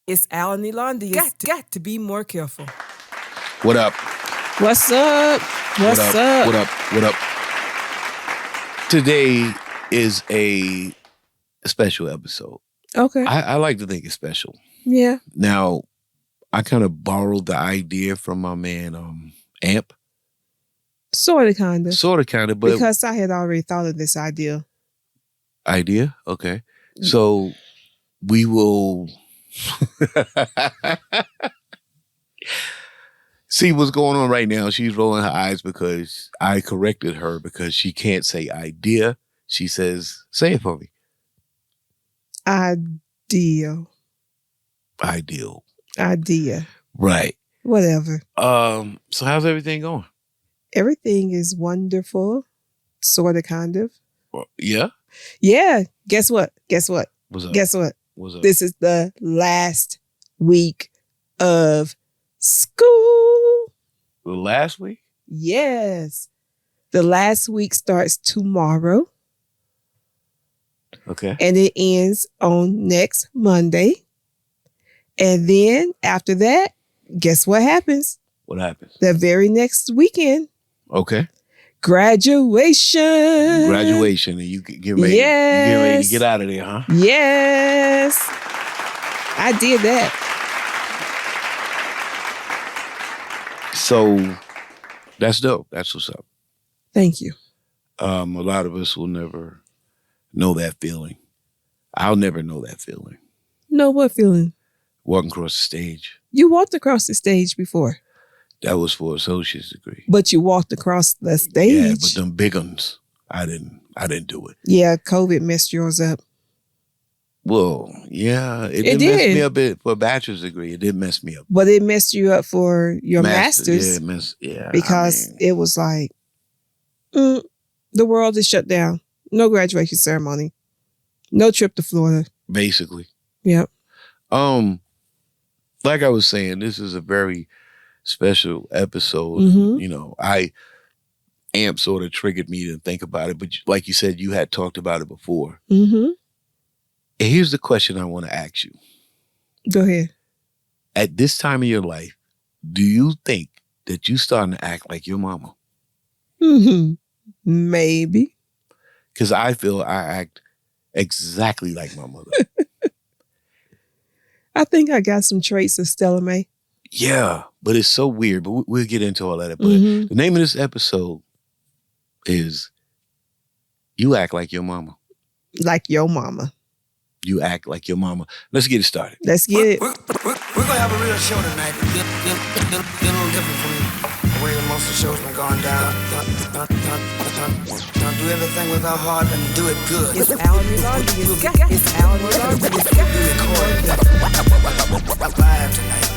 It's Alan Elandi. Got to be more careful. What up? What's up? What's up? What up? What up? Today is a special episode. Okay. I like to think it's special. Yeah. Now, I kind of borrowed the idea from my man Amp. Sort of, kind of. Sort of, kind of, but because I had already thought of this idea. Idea? Okay. So we will see what's going on right now. She's rolling her eyes because I corrected her because she can't say idea. She says, say it for me. Ideal. Idea. Right. Whatever. So how's everything going? Everything is wonderful. Sort of, kind of. Well, yeah? Yeah. Guess what? What's up? Guess what? What's up? This is the last week of school. The last week? Yes. The last week starts tomorrow. Okay. And it ends on next Monday. And then after that, guess what happens? What happens? The very next weekend. Okay. Graduation. Graduation. And you get ready. Yes. You get ready to get out of there, huh? Yes. I did that. So that's dope. That's what's up. Thank you. A lot of us will never know that feeling. I'll never know that feeling. No, what feeling? Walking across the stage. You walked across the stage before. That was for associate's degree. But you walked across the stage. Yeah, but them big ones, I didn't do it. Yeah, COVID messed yours up. Well, yeah, it did mess me up for a bachelor's degree. It did mess me up. But it messed you up for your master's. Yeah, because it was like, the world is shut down. No graduation ceremony. No trip to Florida. Basically. Yep. Like I was saying, this is a very special episode. Mm-hmm. You know, Amp sort of triggered me to think about it, but like you said, you had talked about it before. Mm-hmm. And here's the question I want to ask you. Go ahead. At this time of your life, do you think that you starting to act like your mama? Mm-hmm. Maybe. Because I feel I act exactly like my mother. I think I got some traits of Stella Mae. Yeah, but it's so weird. But we'll get into all that. But Mm-hmm. the name of this episode is You Act Like Your Mama. Like your mama. You act like your mama. Let's get it started. Let's get it. We're going to have a real show tonight. A little different from the way most of the shows been going down. Do everything with our heart and do it good. It's Alan Elandi. It's Alan Elandi. We record live tonight.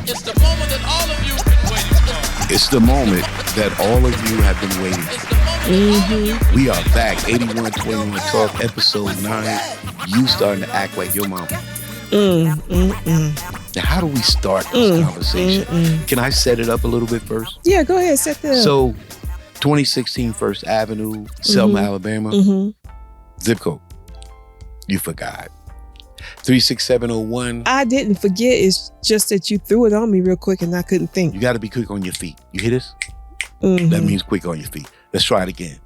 It's the moment that all of you have been waiting for. It's the moment that all of you have been waiting for. Mm-hmm. We are back. 8121 Talk, episode 9. You starting to act like your mama. Now, how do we start this conversation? Can I set it up a little bit first? Yeah, go ahead. Set that up. So, 2016 First Avenue, Selma, Alabama. Mm-hmm. Zip code. You forgot. 36701. I didn't forget. It's just that you threw it on me real quick and I couldn't think. You got to be quick on your feet. You hear this? Mm-hmm. That means quick on your feet. Let's try it again.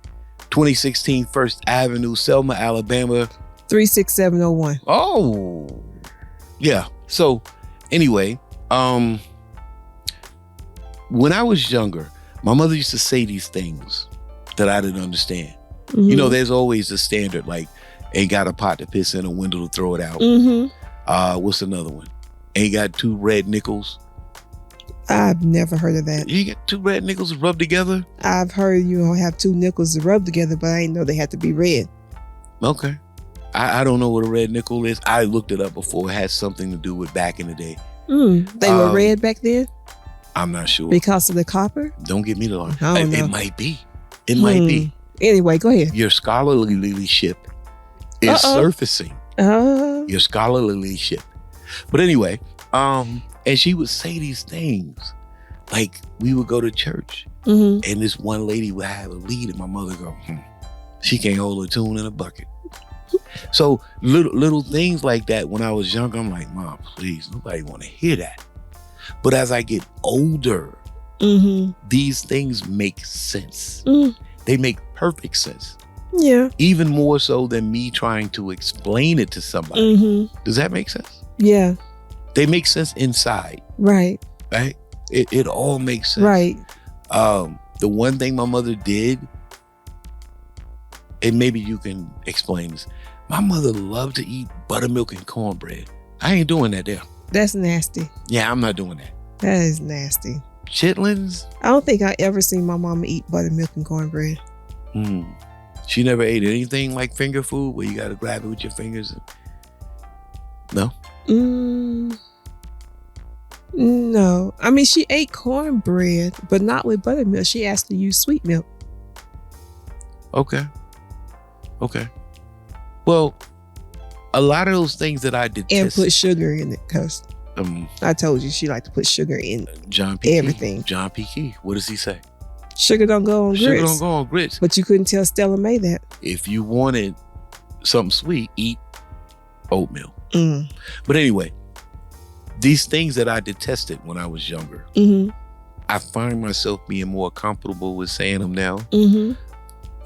2016 First Avenue, Selma, Alabama. 36701. Oh, yeah. So anyway, when I was younger, my mother used to say these things that I didn't understand. Mm-hmm. You know, there's always a standard, like, ain't got a pot to piss in, a window to throw it out. Mm-hmm. What's another one? Ain't got two red nickels. I've never heard of that. You get two red nickels rubbed together? I've heard you don't have two nickels to rub together, but I didn't know they had to be red. Okay. I don't know what a red nickel is. I looked it up before. It had something to do with back in the day. They were red back then? I'm not sure. Because of the copper? Don't get me to learn. I don't know. It might be. It might be. Anyway, go ahead. Your scholarly leadership is surfacing. Your scholarly leadership. But anyway, and she would say these things Like, we would go to church, Mm-hmm. and this one lady would have a lead, and my mother go, she can't hold a tune in a bucket. So little things like that when I was younger, I'm like, Mom, please, nobody want to hear that. But as I get older, Mm-hmm. these things make sense. Mm. They make perfect sense. Yeah. Even more so than me trying to explain it to somebody. Mm-hmm. Does that make sense? Yeah. They make sense inside, Right. right? It all makes sense. Right. The one thing my mother did, and maybe you can explain this. My mother loved to eat buttermilk and cornbread. I ain't doing that there. That's nasty. Yeah, I'm not doing that. That is nasty. Chitlins? I don't think I ever seen my mama eat buttermilk and cornbread. She never ate anything like finger food where you got to grab it with your fingers. No? No. I mean, she ate cornbread, but not with buttermilk. She asked to use sweet milk. Okay. Well, a lot of those things that I detest. And put sugar in it, because I told you she liked to put sugar in John P. Key. everything. John P. Key. What does he say? Sugar don't go on Sugar grits. don't go on grits. But you couldn't tell Stella May that. If you wanted something sweet, eat oatmeal. Mm. But anyway, these things that I detested when I was younger, Mm-hmm. I find myself being more comfortable with saying them now. Mm-hmm.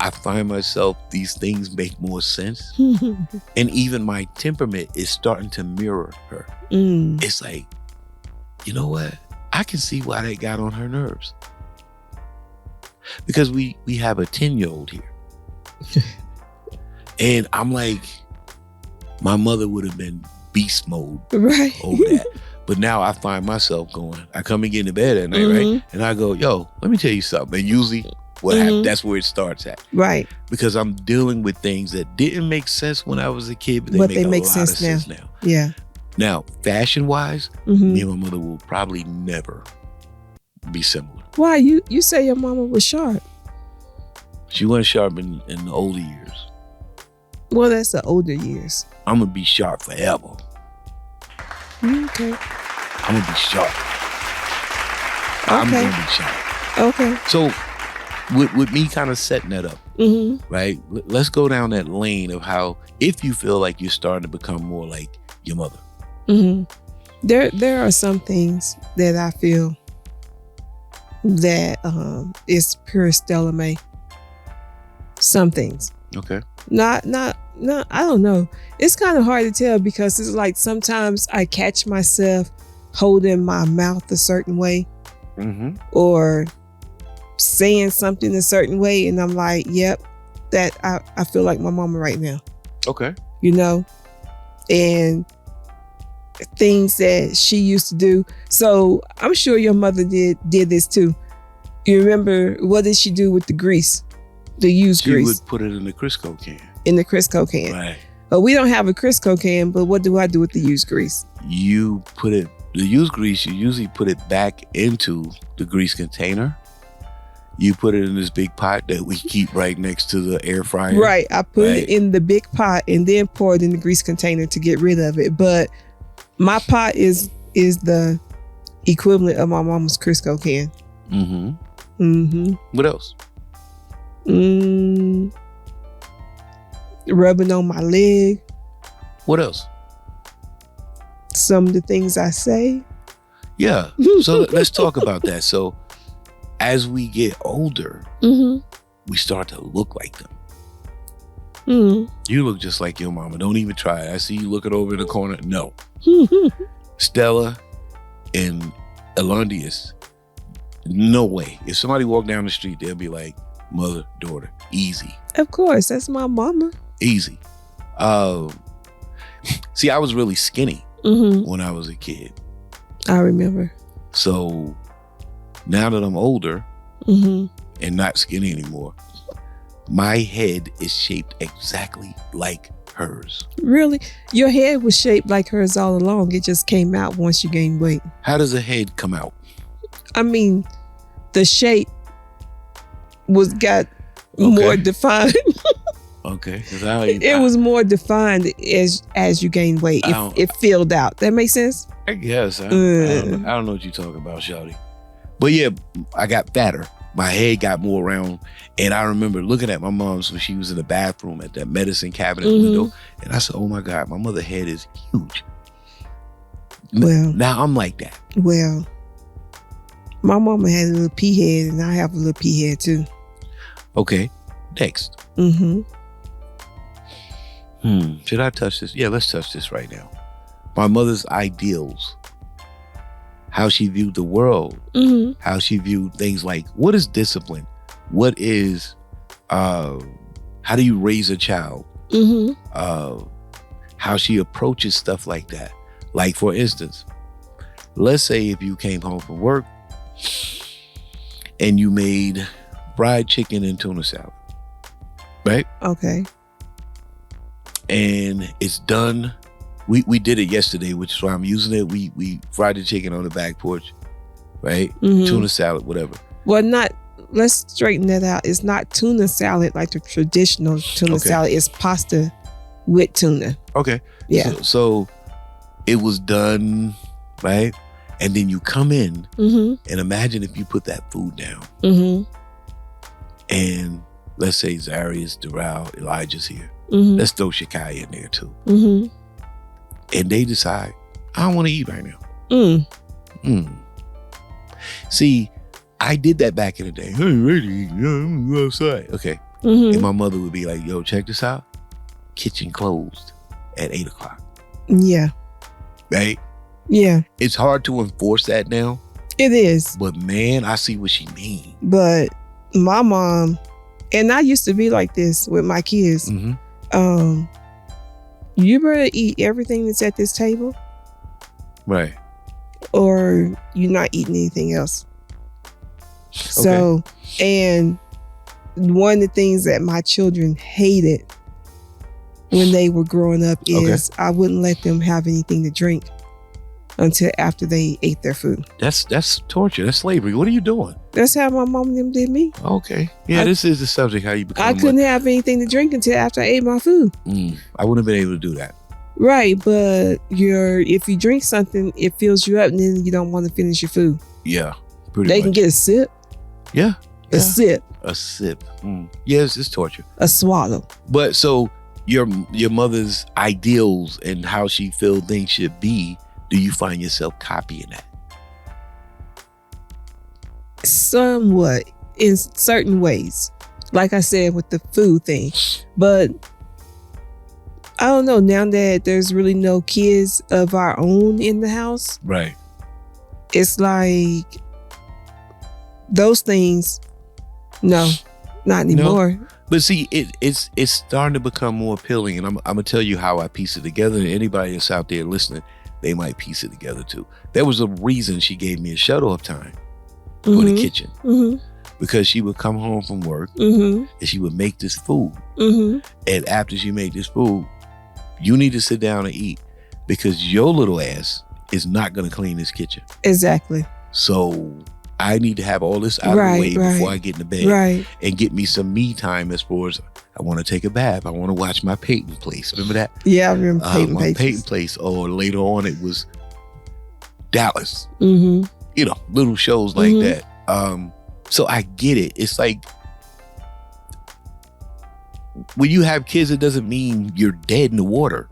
I find myself, these things make more sense. Mm-hmm. And even my temperament is starting to mirror her. Mm. It's like, you know what? I can see why they got on her nerves. Because we have a 10-year-old here. And I'm like, my mother would have been beast mode Right. over that. But now I find myself going, I come and get into bed at night, right? And I go, yo, let me tell you something. And usually what happens, that's where it starts at. Right. Because I'm dealing with things that didn't make sense when I was a kid, But but they they make make a lot sense of sense now. Yeah. Now, fashion-wise, Mm-hmm. me and my mother will probably never be similar. Why? You say your mama was sharp. She wasn't sharp in the older years. Well, that's the older years. I'm going to be sharp forever. Okay. I'm going to be sharp. I'm Okay. going to be sharp. Okay. So, with me kind of setting that up, Mm-hmm. right? Let's go down that lane of how, if you feel like you're starting to become more like your mother. Mm-hmm. There are some things that I feel that is pure Stella May. Some things. Okay. Not I don't know. It's kind of hard to tell because it's like sometimes I catch myself holding my mouth a certain way Mm-hmm. or saying something a certain way, and I'm like, yep, that I feel like my mama right now, Okay. you know? And things that she used to do. So I'm sure your mother did this too. You remember, what did she do with the grease? The used She grease would put it in the Crisco can. in the Crisco can. Right. We don't have a Crisco can, but what do I do with the used grease? You put it, the used grease, you usually put it back into the grease container. You put it in this big pot that we keep right next to the air fryer. Right. I put Right. it in the big pot and then pour it in the grease container to get rid of it. But my pot is the equivalent of my mama's Crisco can. Mm-hmm. Mm-hmm. What else? Rubbing on my leg. What else? Some of the things I say. Yeah. So let's talk about that. So as we get older, Mm-hmm. we start to look like them. Mm-hmm. You look just like your mama. Don't even try it. I see you looking over in the corner. No. Stella and Elondius, no way. If somebody walked down the street, they'll be like, mother, daughter, easy. Of course, that's my mama. Easy. See, I was really skinny Mm-hmm. when I was a kid. I remember. So now that I'm older Mm-hmm. and not skinny anymore, my head is shaped exactly like hers. Really? Your head was shaped like hers all along. It just came out once you gained weight. How does a head come out? I mean, the shape got more defined. Okay. 'Cause I It was more defined as you gained weight. It filled out. That makes sense? I guess. I Mm. don't know what you're talking about, shawty. But yeah, I got fatter. My head got more round. And I remember looking at my mom's when she was in the bathroom at that medicine cabinet window. And I said, oh my God, my mother's head is huge. Well. Now I'm like that. Well, my mama had a little pea head, and I have a little pea head too. Okay, next. Should I touch this? Yeah, let's touch this right now. My mother's ideals. How she viewed the world. How she viewed things like, what is discipline? What is, how do you raise a child? How she approaches stuff like that. Like, for instance, let's say if you came home from work and you made fried chicken and tuna salad, right? Okay. And it's done. We did it yesterday, which is why I'm using it. We fried the chicken on the back porch, right? Tuna salad, whatever. Well, let's straighten that out. It's not tuna salad like the traditional tuna salad. It's pasta with tuna. Okay. Yeah. So it was done, right? And then you come in and imagine if you put that food down. And let's say Zarius, Doral, Elijah's here. Let's throw Shekiah in there too. And they decide, I don't want to eat right now. See, I did that back in the day. Hey, ready? I'm go outside. Okay. And my mother would be like, yo, check this out. Kitchen closed at 8 o'clock. Yeah. Right? Yeah. It's hard to enforce that now. It is. But man, I see what she means. But my mom, and I used to be like this with my kids. You better eat everything that's at this table, Right. or you're not eating anything else. So, and one of the things that my children hated when they were growing up is I wouldn't let them have anything to drink until after they ate their food. That's torture. That's slavery. What are you doing? That's how my mom and them did me. Okay. Yeah, this is the subject, how you become. I couldn't have anything to drink until after I ate my food. I wouldn't have been able to do that. Right, but if you drink something, it fills you up, and then you don't want to finish your food. Yeah, pretty They much. can get a sip. Yeah. A sip. A sip. Yes, it's torture. A swallow. But so your mother's ideals and how she felt things should be, do you find yourself copying that? Somewhat, in certain ways. Like I said with the food thing. But I don't know, now that there's really no kids of our own in the house, Right. it's like those things, no, not anymore. But see, it's starting to become more appealing, and I'm gonna tell you how I piece it together. And anybody that's out there listening, they might piece it together too. There was a reason she gave me a shut-off time for the kitchen, because she would come home from work and she would make this food, and after she made this food, you need to sit down and eat, because your little ass is not gonna clean this kitchen. Exactly. So I need to have all this out of the way before I get in the bed, and get me some me time, as far as I want to take a bath. I want to watch my Peyton Place. Remember that? Yeah, I remember Peyton Place. Peyton Place. Or later on, it was Dallas. Little shows like that. So I get it. It's like, when you have kids, it doesn't mean you're dead in the water.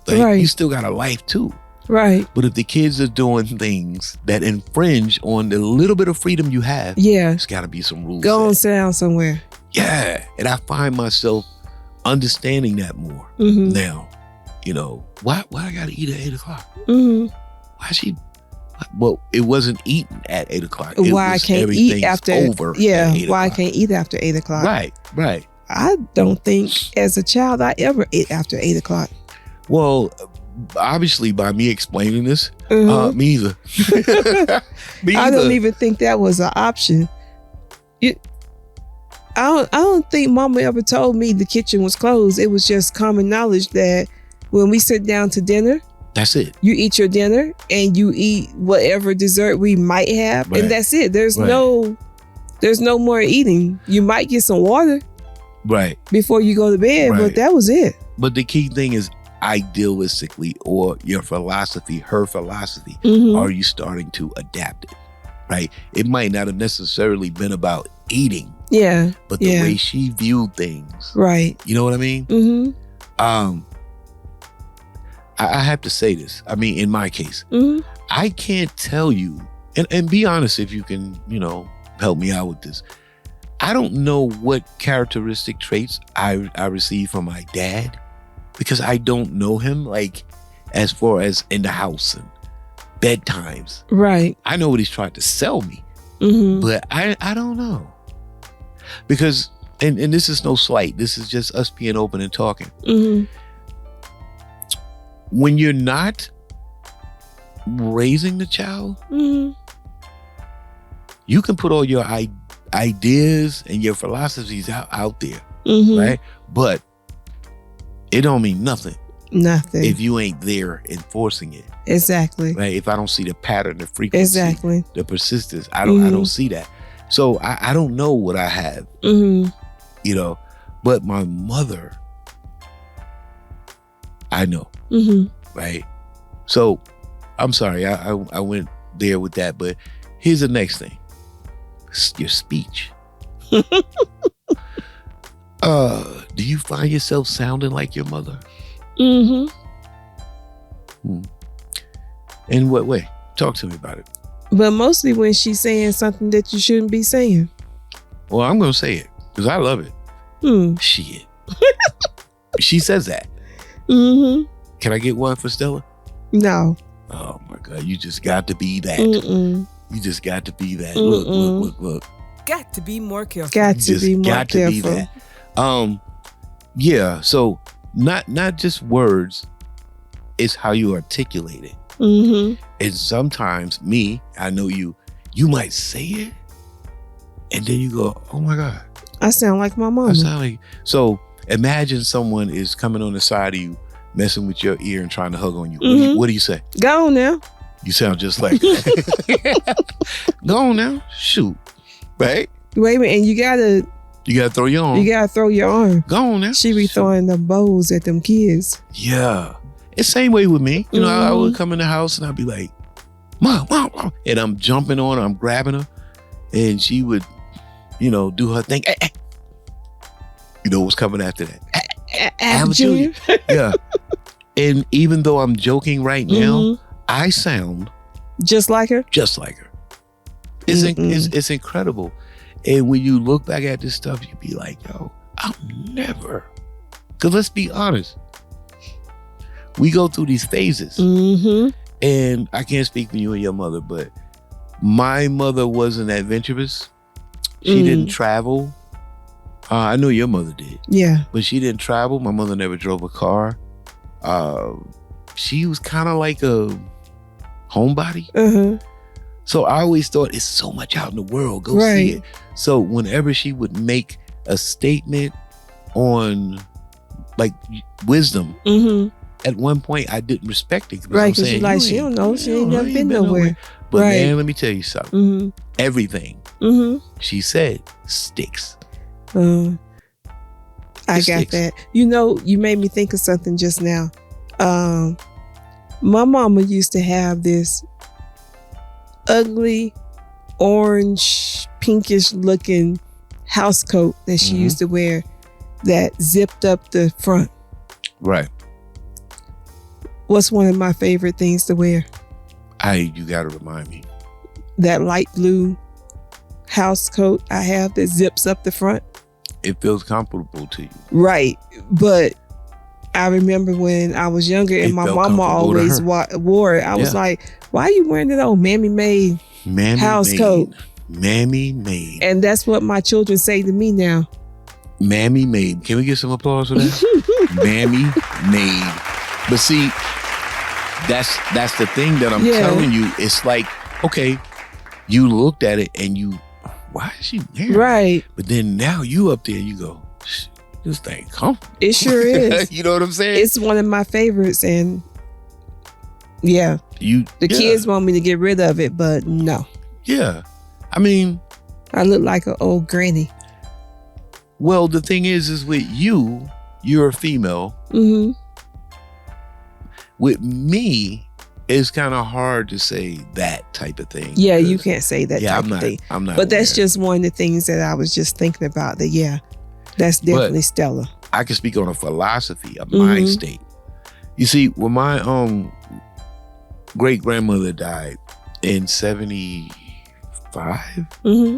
Like, you still got a life too. Right. But if the kids are doing things that infringe on the little bit of freedom you have, there's got to be some rules. Go and sit down somewhere. Yeah. And I find myself understanding that more now. Why I got to eat at 8 o'clock? Why she? Well, it wasn't eaten at 8 o'clock. Why I can't eat after? Over. Yeah. Why I can't eat after 8 o'clock? Right. I don't think as a child I ever ate after 8 o'clock. Well, obviously by me explaining this, me either. I don't even think that was an option. I don't think Mama ever told me the kitchen was closed. It was just common knowledge that when we sit down to dinner, that's it. You eat your dinner and you eat whatever dessert we might have, and that's it. There's no more eating. You might get some water before you go to bed, but that was it. But the key thing is, idealistically, or your philosophy, her philosophy, are you starting to adapt it? right? It might not have necessarily been about eating, Yeah. but the way she viewed things. Right. You know what I mean? Mm-hmm. I have to say this. I mean, in my case, Mm-hmm. I can't tell you, and be honest if you can, help me out with this. I don't know what characteristic traits I received from my dad because I don't know him, like, as far as in the house and bedtimes. Right. I know what he's trying to sell me, Mm-hmm. but I don't know. Because, and this is no slight, this is just us being open and talking. Mm-hmm. When you're not raising the child, Mm-hmm. you can put all your ideas and your philosophies out there, Mm-hmm. right? But it don't mean nothing Nothing. if you ain't there enforcing it, Exactly. right? If I don't see the pattern, the frequency, Exactly. the persistence, I don't Mhm. see that. So I don't know what I have, Mm-hmm. but my mother, I know, Mm-hmm. right? So I'm sorry, I went there with that, but here's the next thing. Your speech. Do you find yourself sounding like your mother? Mm-hmm. In what way? Talk to me about it. But mostly when she's saying something that you shouldn't be saying. Well, I'm going to say it because I love it. Hmm. Shit. She says that. Mm-hmm. Can I get one for Stella? No. Oh my God. You just got to be that. Mm-mm. You just got to be that. Mm-mm. Look. Got to be more careful. Got You to just be more got to be careful. that. Yeah. So not just words, it's how you articulate it. Mm-hmm. And sometimes I know you might say it and then you go, oh my God. I sound like my mama. I sound like, so imagine someone is coming on the side of you, messing with your ear and trying to hug on you. Mhm. What do you say? Go on now. You sound just like Go on now. Shoot. Right? Wait a minute, and you gotta throw your arm. throw your arm. Go on now. She be Shoot. throwing the bows at them kids. Yeah. It's same way with me. I Mhm. would come in the house and I'd be like, Mom. And I'm jumping on her, I'm grabbing her. And she would, do her thing. You know what's coming after that. Al Junior. Yeah. And even though I'm joking right now, Mhm. I sound Just like her. just like her. It's Mm-mm. it's incredible. And when you look back at this stuff, you be like, yo, I'm never. Because let's be honest. We go through these phases. Mm-hmm. And I can't speak for you and your mother, but my mother wasn't adventurous. She Mm. didn't travel. I know your mother did, Yeah. but she didn't travel. My mother never drove a car. She was kind of like a homebody. Uh-huh. So I always thought it's so much out in the world. Go see Right. it. So whenever she would make a statement on like wisdom, Mm-hmm. at one point I didn't respect it. Right, I'm because saying, you like, you she don't know. She ain't you never been nowhere. But Right. man, let me tell you something. Mm-hmm. Everything Mm-hmm. she said sticks. I It got sticks. that. You made me think of something just now. My mama used to have this ugly, orange, pinkish looking house coat that she Mhm. used to wear that zipped up the front. Right. What's one of my favorite things to wear? You gotta remind me. That light blue house coat I have that zips up the front. It feels comfortable to you. Right. But I remember when I was younger and It my felt mama comfortable to always her. wore it. I was Yeah. like, why are you wearing that old mammy made? Mammy House made. coat. Mammy made. And that's what my children say to me now. Mammy made. Can we get some applause for that? Mammy made. But see, that's the thing that I'm Yeah. telling you. It's like, okay, you looked at it and why is she wearing it? Right. But then now you up there, you go, this thing comfortable. It sure is. You know what I'm saying? It's one of my favorites. And yeah, the Yeah. kids want me to get rid of it, but no. Yeah. I mean, I look like an old granny. well, the thing is with you're a female. Mm-hmm. With me, it's kind of hard to say that type of thing. Yeah, you because- can't say that type of thing. I'm not. But that's aware. just one of the things that I was just thinking about. That that's definitely Stella. I can speak on a philosophy, a mind state. You see, when my great grandmother died in 75, Mm-hmm.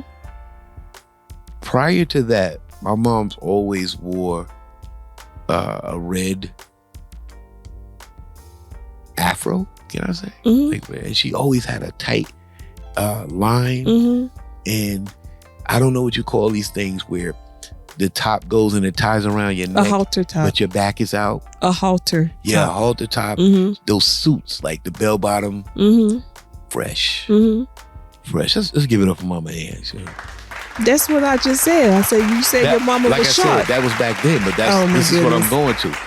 prior to that, my mom's always wore a red afro, can I say? Mm-hmm. And she always had a tight line. Mm-hmm. And I don't know what you call these things where the top goes and it ties around your A neck, halter top. but your back is out. A halter. Yeah, top. halter top. Mm-hmm. Those suits, like the bell bottom, Mm-hmm. fresh. Mm-hmm. Fresh. Let's give it up for Mama Ann. Sure. That's what I just said. I said you said your mama like was I short. said, that was back then, but Oh, my this is what I'm goodness. going to.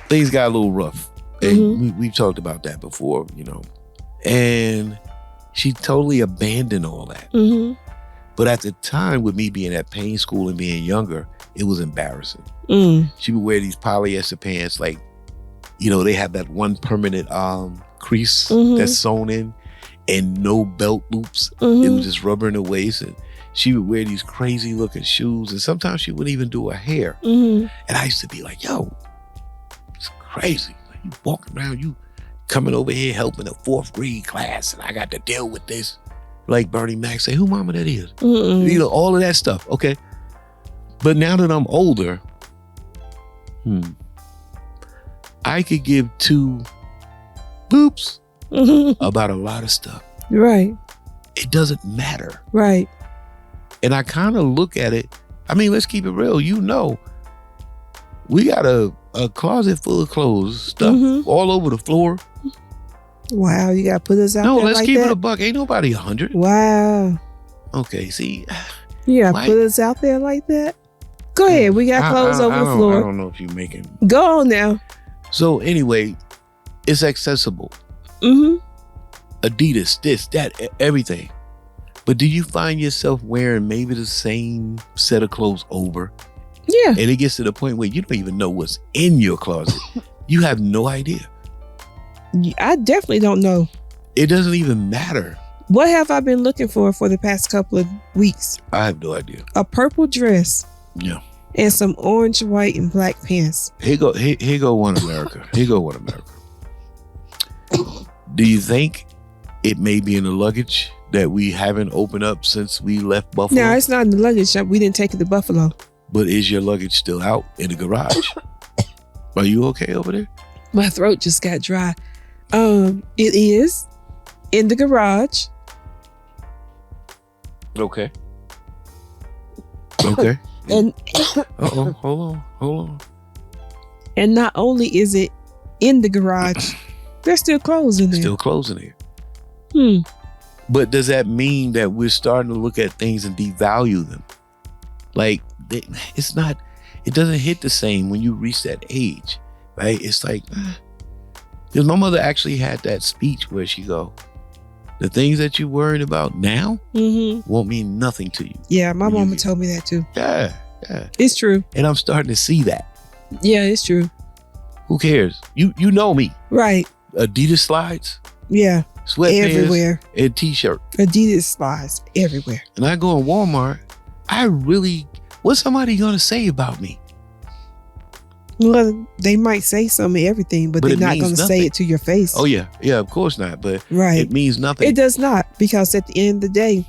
Things got a little rough. And Mhm. we've talked about that before, you know. And she totally abandoned all that. Mm-hmm. But at the time, with me being at Payne School and being younger, it was embarrassing. Mm. She would wear these polyester pants, like, you know, they have that one permanent crease Mhm. that's sewn in and no belt loops. Mm-hmm. It was just rubber in the waist. And she would wear these crazy looking shoes. And sometimes she wouldn't even do her hair. Mm-hmm. And I used to be like, yo, it's crazy. Like, you walking around, you coming over here helping a 4th grade class, and I got to deal with this. Like Bernie Mac say, who mama that is? Mm-mm. You know, all of that stuff. Okay. But now that I'm older, I could give 2 boops Mm-hmm. about a lot of stuff. Right. It doesn't matter. Right. And I kind of look at it. I mean, let's keep it real. You know, we got a closet full of clothes, stuff Mhm. all over the floor. Wow. You got to put us out No, there let's like keep that? it a buck. Ain't nobody 100. Wow. Okay, see. You got to Why- put us out there like that? Go ahead. We got clothes over the I floor. don't know if you're making. Go on now. So anyway, it's accessible. Mm-hmm. Adidas, this, that, everything. But do you find yourself wearing maybe the same set of clothes over? Yeah. And it gets to the point where you don't even know what's in your closet. You have no idea. I definitely don't know. It doesn't even matter. What have I been looking for the past couple of weeks? I have no idea. A purple dress Yeah. and some orange, white, and black pants. Here go one America. Here go one America. Do you think it may be in the luggage that we haven't opened up since we left Buffalo? No, it's not in the luggage shop. We didn't take it to Buffalo. But is your luggage still out in the garage? Are you okay over there? My throat just got dry. It is in the garage. Okay. Okay. And Uh-oh. Hold on. and not only is it in the garage, there's still clothes in there. Still closing here. But does that mean that we're starting to look at things and devalue them? Like, it's not, it doesn't hit the same when you reach that age, right? It's like, because my mother actually had that speech where she go, the things that you're worried about now Mm-hmm. won't mean nothing to you. Yeah, my You- mama told me that too. Yeah. It's true. And I'm starting to see that. Yeah, it's true. Who cares? You know me. Right. Adidas slides, Yeah. sweatpants, Everywhere. and t-shirt. Adidas slides everywhere. And I go in Walmart, what's somebody gonna say about me? Well, they might say some of everything, but But they're it not means going to say nothing. it to your face. Oh yeah, of course not. But Right. it means nothing. It does not, because at the end of the day,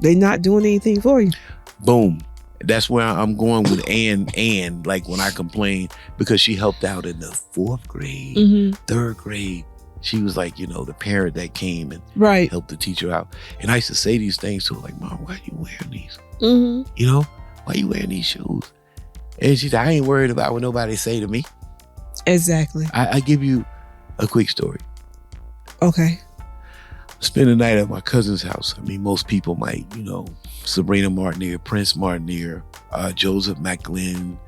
they're not doing anything for you. Boom. That's where I'm going with Ann, like when I complained because she helped out in the 4th grade, Mm-hmm. 3rd grade. She was like, the parent that came and Right. helped the teacher out. And I used to say these things to her, like, Mom, why are you wearing these? Mm-hmm. Why are you wearing these shoes? And she said, I ain't worried about what nobody say to me. Exactly. I give you a quick story. Okay. Spend the night at my cousin's house. I mean, most people might, Sabrina Martinier, Prince Martinier, Joseph McGlynn,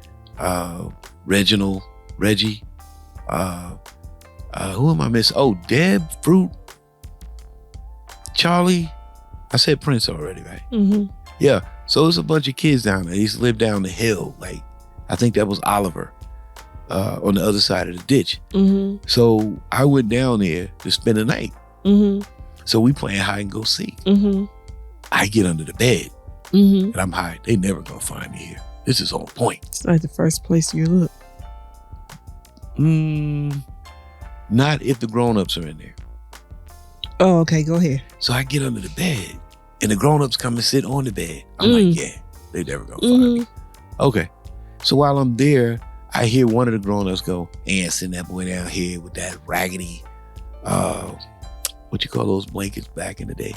Reggie. Who am I missing? Oh, Deb, Fruit, Charlie. I said Prince already, right? Mm-hmm. Yeah. So it's a bunch of kids down there. They used to live down the hill. Like, I think that was Oliver. on the other side of the ditch. Mm-hmm. So I went down there to spend the night. Mm-hmm. So we playing hide and go seek. Mm-hmm. I get under the bed Mm-hmm. and I'm hiding. They never gonna find me here. This is on point. It's not the first place you look. Not if the grown-ups are in there. Oh, okay. Go ahead. So I get under the bed and the grown-ups come and sit on the bed. I'm Mm. like, yeah, they never gonna find me. Okay. So while I'm there, I hear one of the grown-ups go, and send that boy down here with that raggedy, what you call those blankets back in the day?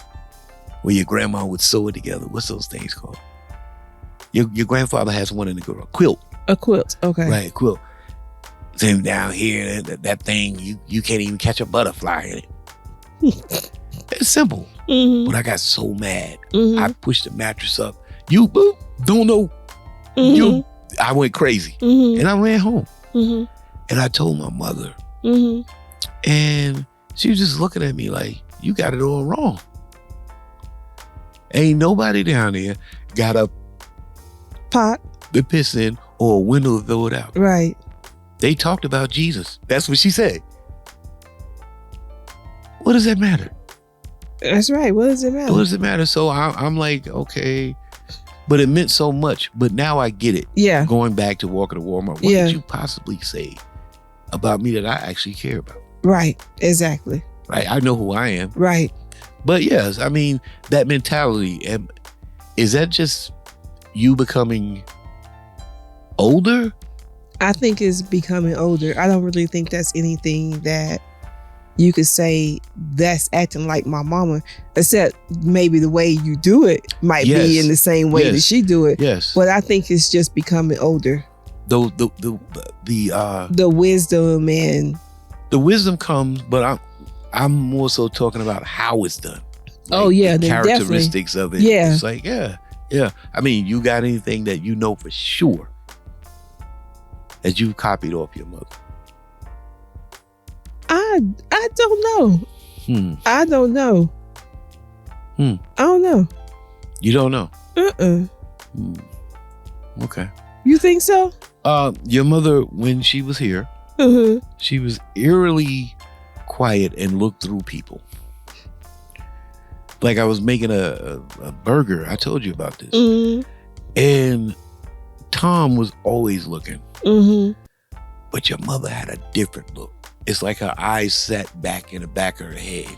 Where your grandma would sew it together. What's those things called? Your grandfather has one in the girl, quilt. A quilt. Okay. Right, quilt. Send down here, that thing, you can't even catch a butterfly in it. It's simple. Mm-hmm. But I got so mad. Mm-hmm. I pushed the mattress up. You boop, don't know. Mm-hmm. I went crazy. Mm-hmm. And I ran home. Mm-hmm. And I told my mother. Mm-hmm. And she was just looking at me like, you got it all wrong. Ain't nobody down there got a Pot. to piss in or a window to throw it out. Right. They talked about Jesus. That's what she said. What does that matter? That's right. What does it matter? What does it matter? So I'm like, okay. But it meant so much. But now I get it. Yeah. Going back to walking to Walmart. What Yeah. did you possibly say about me that I actually care about? Right. Exactly. Right? I know who I am. Right. But yes, I mean, that mentality, is that just you becoming older? I think it's becoming older. I don't really think that's anything that you could say that's acting like my mama, except maybe the way you do it might Yes. be in the same way that Yes. she do it. Yes. But I think it's just becoming older. The The wisdom and wisdom comes, but I'm more so talking about how it's done. Oh, yeah, the then characteristics of it. Yeah. It's like, yeah. I mean, you got anything that you know for sure that you copied off your mother? I don't know. I don't know. Hmm. I don't know. You don't know? Okay. You think so? Your mother, when she was here, Uh-huh. she was eerily quiet and looked through people. Like I was making a burger. I told you about this. Mm-hmm. And Tom was always looking. Mm-hmm. But your mother had a different look. It's like her eyes sat back in the back of her head.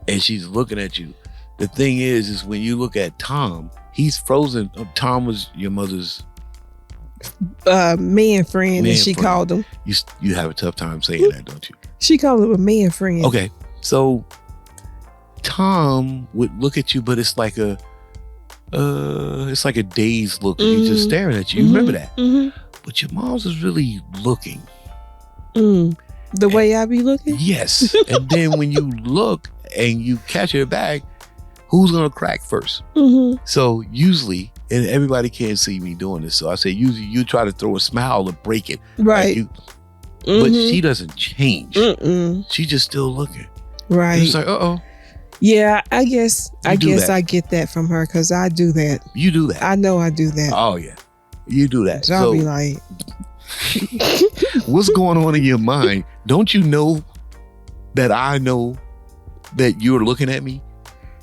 And she's looking at you. The thing is when you look at Tom, he's frozen. Tom was your mother's Man friend, Man as she friend. called him. You have a tough time saying that, don't you? She called him a man friend. Okay. So Tom would look at you, but it's like a dazed look. He's just staring at you. You remember that? Mm-hmm. But your mom's is really looking. The way I be looking? Yes. And then when you look and you catch her back, who's gonna crack first? Mm-hmm. So usually, and everybody can't see me doing this, so I say usually you try to throw a smile to break it. Right. Like but she doesn't change. Mm-mm. She's just still looking. Right. It's like, uh-oh. Yeah, I guess do that. I get that from her because I do that. You do that. I know I do that. Oh yeah. You do that. So I'll be like, what's going on in your mind? Don't you know that I know that you're looking at me?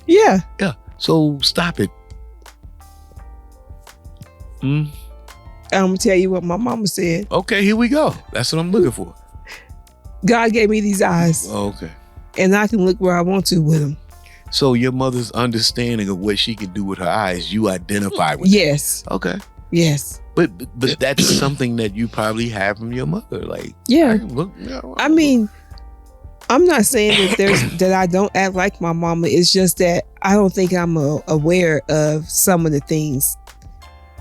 yeah. Yeah. So stop it. I'm gonna tell you what my mama said. Okay, here we go. That's what I'm looking for. God gave me these eyes, Okay. and I can look where I want to with them. So your mother's understanding of what she can do with her eyes, you identify with. Yes. Okay. Yes. But that's something that you probably have from your mother. Like, Yeah. I can look. I mean, I'm not saying that that I don't act like my mama. It's just that I don't think I'm aware of some of the things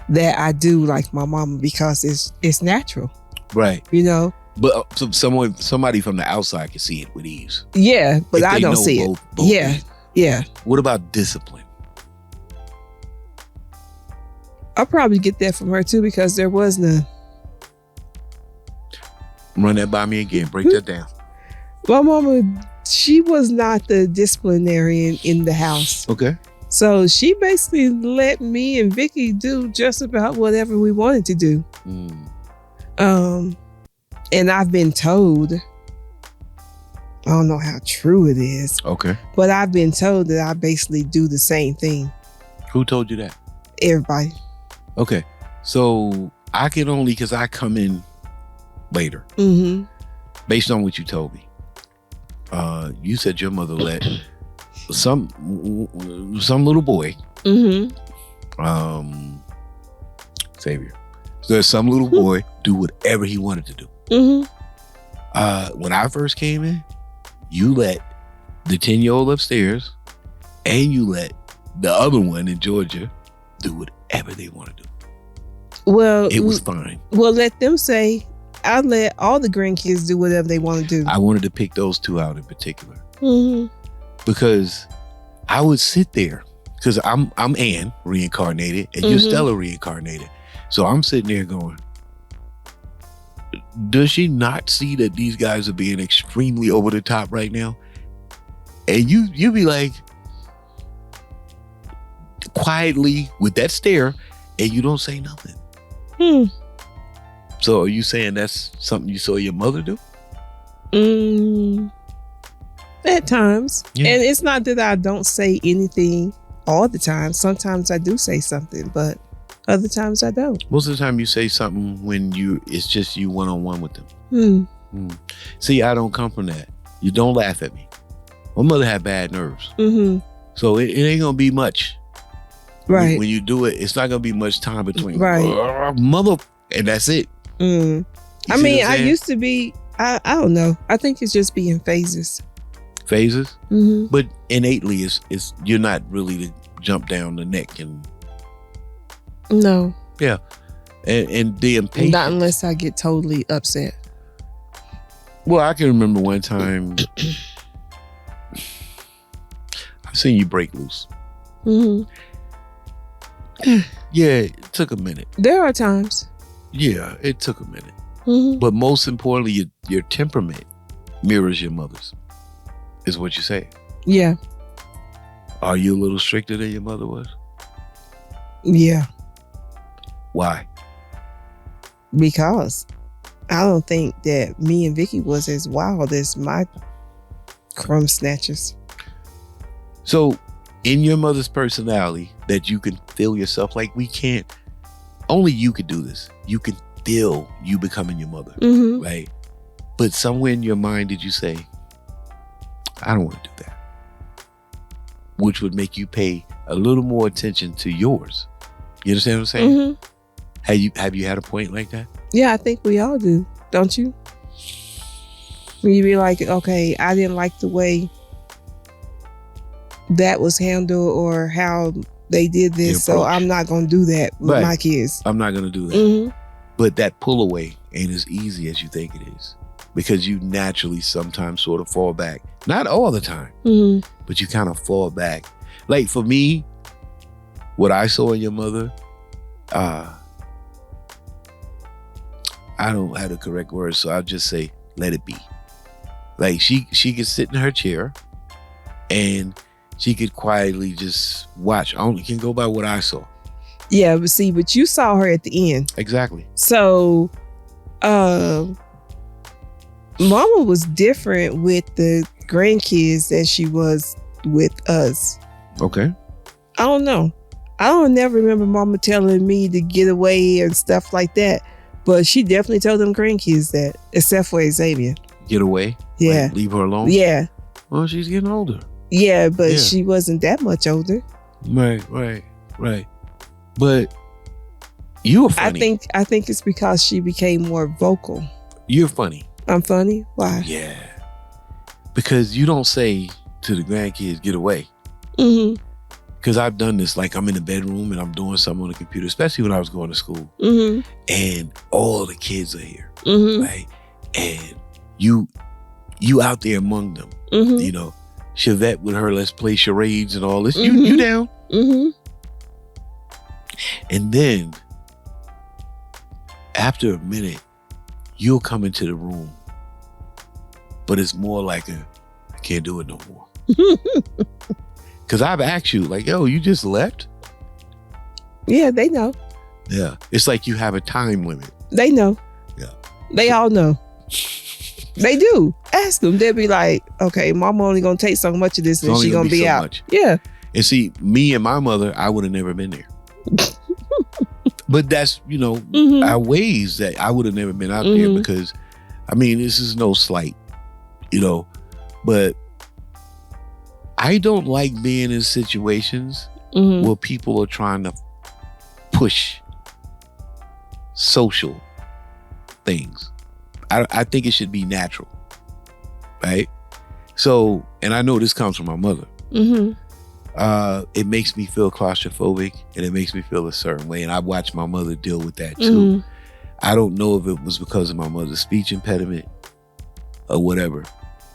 that I do like my mama because it's natural, right. you know. But somebody from the outside can see it with ease. Yeah, but If I they don't know see both it. Yeah, ways. yeah. What about discipline? I probably get that from her too because there was none. Run that by me again. Break that down. My mama, she was not the disciplinarian in the house. Okay. So she basically let me and Vicky do just about whatever we wanted to do. And I've been told, I don't know how true it is, Okay. but I've been told that I basically do the same thing. Who told you that? Everybody. Okay. So I can only, because I come in later, Mm-hmm. based on what you told me. You said your mother let some little boy, Mm-hmm. Xavier. So there's some little boy do whatever he wanted to do. Mm-hmm. When I first came in, you let the 10-year-old upstairs and you let the other one in Georgia do whatever they want to do. Well, It was fine. Well, let them say, I let all the grandkids do whatever they want to do. I wanted to pick those two out in particular Mm-hmm. because I would sit there because I'm Ann reincarnated and you're Mhm. Stella reincarnated. So I'm sitting there going, does she not see that these guys are being extremely over the top right now? And you be like, quietly with that stare, and you don't say nothing. So are you saying that's something you saw your mother do? At times. Yeah. And it's not that I don't say anything all the time. Sometimes I do say something, but other times I don't. Most of the time you say something when it's just you one-on-one with them. See, I don't come from that. You don't laugh at me. My mother had bad nerves. Mm-hmm. So it ain't gonna be much. Right. When you do it, it's not gonna be much time between Right. mother, and that's it. Mm. You I see mean, what I'm I saying? used to be, I don't know. I think it's just being phases. Phases. Mm-hmm. But innately, it's you're not really to jump down the neck and No. and the impatience. Not unless I get totally upset. Well, I can remember one time I've seen you break loose. Mm-hmm. Yeah, it took a minute. There are times. Yeah, it took a minute. Mm-hmm. But most importantly, your temperament mirrors your mother's, is what you say. Yeah. Are you a little stricter than your mother was? Yeah. Why? Because I don't think that me and Vicky was as wild as my crumb snatchers. So, in your mother's personality, that you can feel yourself like we can't, only you could do this. You can feel you becoming your mother, Mm-hmm. right? But somewhere in your mind, did you say, I don't want to do that? Which would make you pay a little more attention to yours. You understand what I'm saying? Mm-hmm. Have you had a point like that? Yeah, I think we all do, don't you? When you be like, okay, I didn't like the way that was handled or how they did The this, so approach. I'm not going to do that with Right. my kids. I'm not going to do that. Mm-hmm. But that pull away ain't as easy as you think it is, because you naturally sometimes sort of fall back. Not all the time, Mm-hmm. but you kind of fall back. Like for me, what I saw in your mother, I don't have the correct words, so I'll just say, let it be. Like she could sit in her chair and she could quietly just watch. I only can go by what I saw. Yeah, but see, but you saw her at the end. Exactly. So, Mama was different with the grandkids than she was with us. Okay. I don't know. I don't never remember Mama telling me to get away and stuff like that. But she definitely told them grandkids that, except for Xavier. Get away. Yeah. Like, leave her alone. Yeah. Well, she's getting older. Yeah, but Yeah. she wasn't that much older. Right. But you were funny. I think it's because she became more vocal. You're funny. I'm funny? Why? Yeah. Because you don't say to the grandkids, get away. Mm-hmm. Because I've done this, like I'm in the bedroom and I'm doing something on the computer, especially when I was going to school, Mm-hmm. and all the kids are here, Mm-hmm. right? And you out there among them, Mm-hmm. you know, Chevette with her, let's play charades and all this. Mhm. You down. Mm-hmm. And then after a minute, you'll come into the room, but it's more like I can't do it no more. Because I've asked you, like, yo, you just left? Yeah, they know. Yeah. It's like you have a time limit. They know. Yeah. They all know. They do. Ask them. They'll be like, okay, mama only gonna take so much of this and only she gonna gonna be be so out. much. Yeah. And see, me and my mother, I would have never been there. But that's, Mhm. our ways that I would have never been out there Mhm. because, I mean, this is no slight, but I don't like being in situations Mhm. where people are trying to push social things. I think it should be natural, right? So, and I know this comes from my mother. Mhm. It makes me feel claustrophobic and it makes me feel a certain way. And I watched my mother deal with that too. Mhm. I don't know if it was because of my mother's speech impediment or whatever,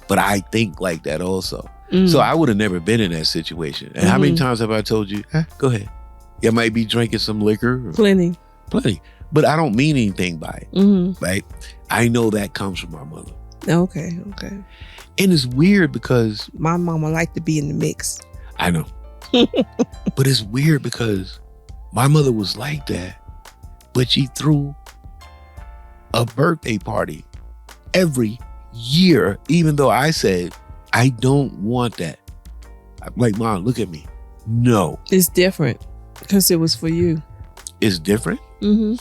but I think like that also. Mhm. So I would have never been in that situation. And how many times have I told you, go ahead. You might be drinking some liquor. Plenty. Plenty. But I don't mean anything by it, Mhm. right? I know that comes from my mother. Okay. And it's weird because My mama liked to be in the mix. I know. But it's weird because my mother was like that, but she threw a birthday party every year, even though I said, I don't want that. I'm like, Mom, look at me. No, It's different because it was for you. it's different. Mm-hmm.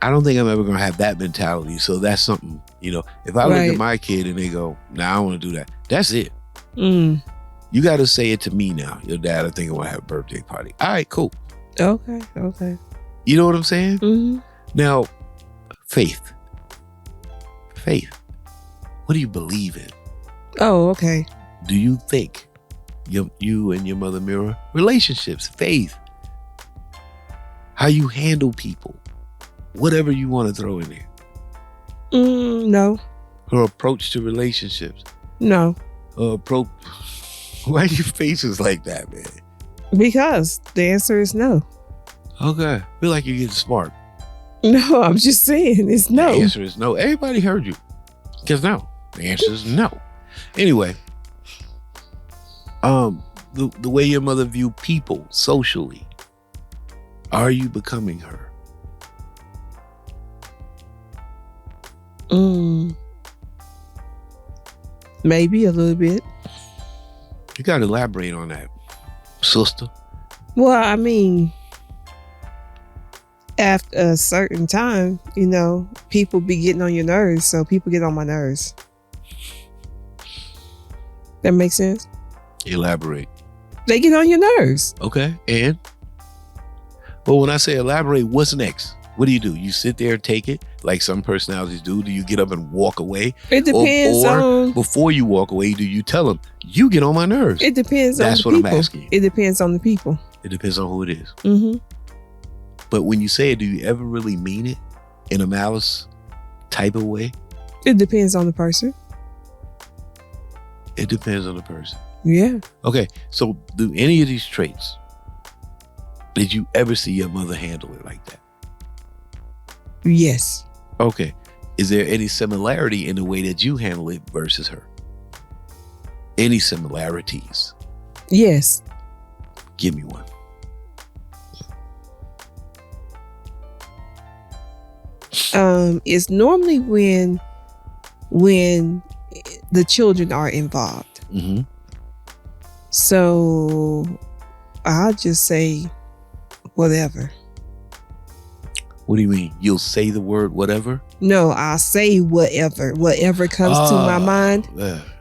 I don't think I'm ever going to have that mentality. So that's something, if I look Right. at my kid and they go, nah, I don't want to do that. That's it. Mm. You got to say it to me now. Your dad, I think I want to have a birthday party. All right, cool. Okay. You know what I'm saying? Mm-hmm. Now, faith. What do you believe in? Oh, okay. Do you think you and your mother mirror relationships, faith, how you handle people, whatever you want to throw in there? No. Her approach to relationships. No. Her approach. Why are your faces like that, man? Because the answer is no. Okay, feel like you're getting smart. No, I'm just saying it's no. The answer is no. Everybody heard you. Because no. The answer is no. Anyway, the way your mother viewed people socially, are you becoming her? Maybe a little bit. You got to elaborate on that, sister. Well, I mean, after a certain time, people be getting on your nerves. So people get on my nerves. That makes sense? Elaborate. They get on your nerves. Okay, and? But when I say elaborate, what's next? What do? You sit there and take it like some personalities do? Do you get up and walk away? It depends or on... before you walk away, do you tell them, you get on my nerves? It depends on the That's people. what I'm asking you. It depends on the people. It depends on who it is. Mm-hmm. But when you say it, do you ever really mean it in a malice type of way? It depends on the person. It depends on the person. Yeah. Okay, so do any of these traits, did you ever see your mother handle it like that? Yes. Okay. Is there any similarity in the way that you handle it versus her? Any similarities? Yes. Give me one. It's normally when the children are involved. Mm-hmm. So I'll just say whatever. What do you mean? You'll say the word whatever? No, I'll say whatever. Whatever comes to my mind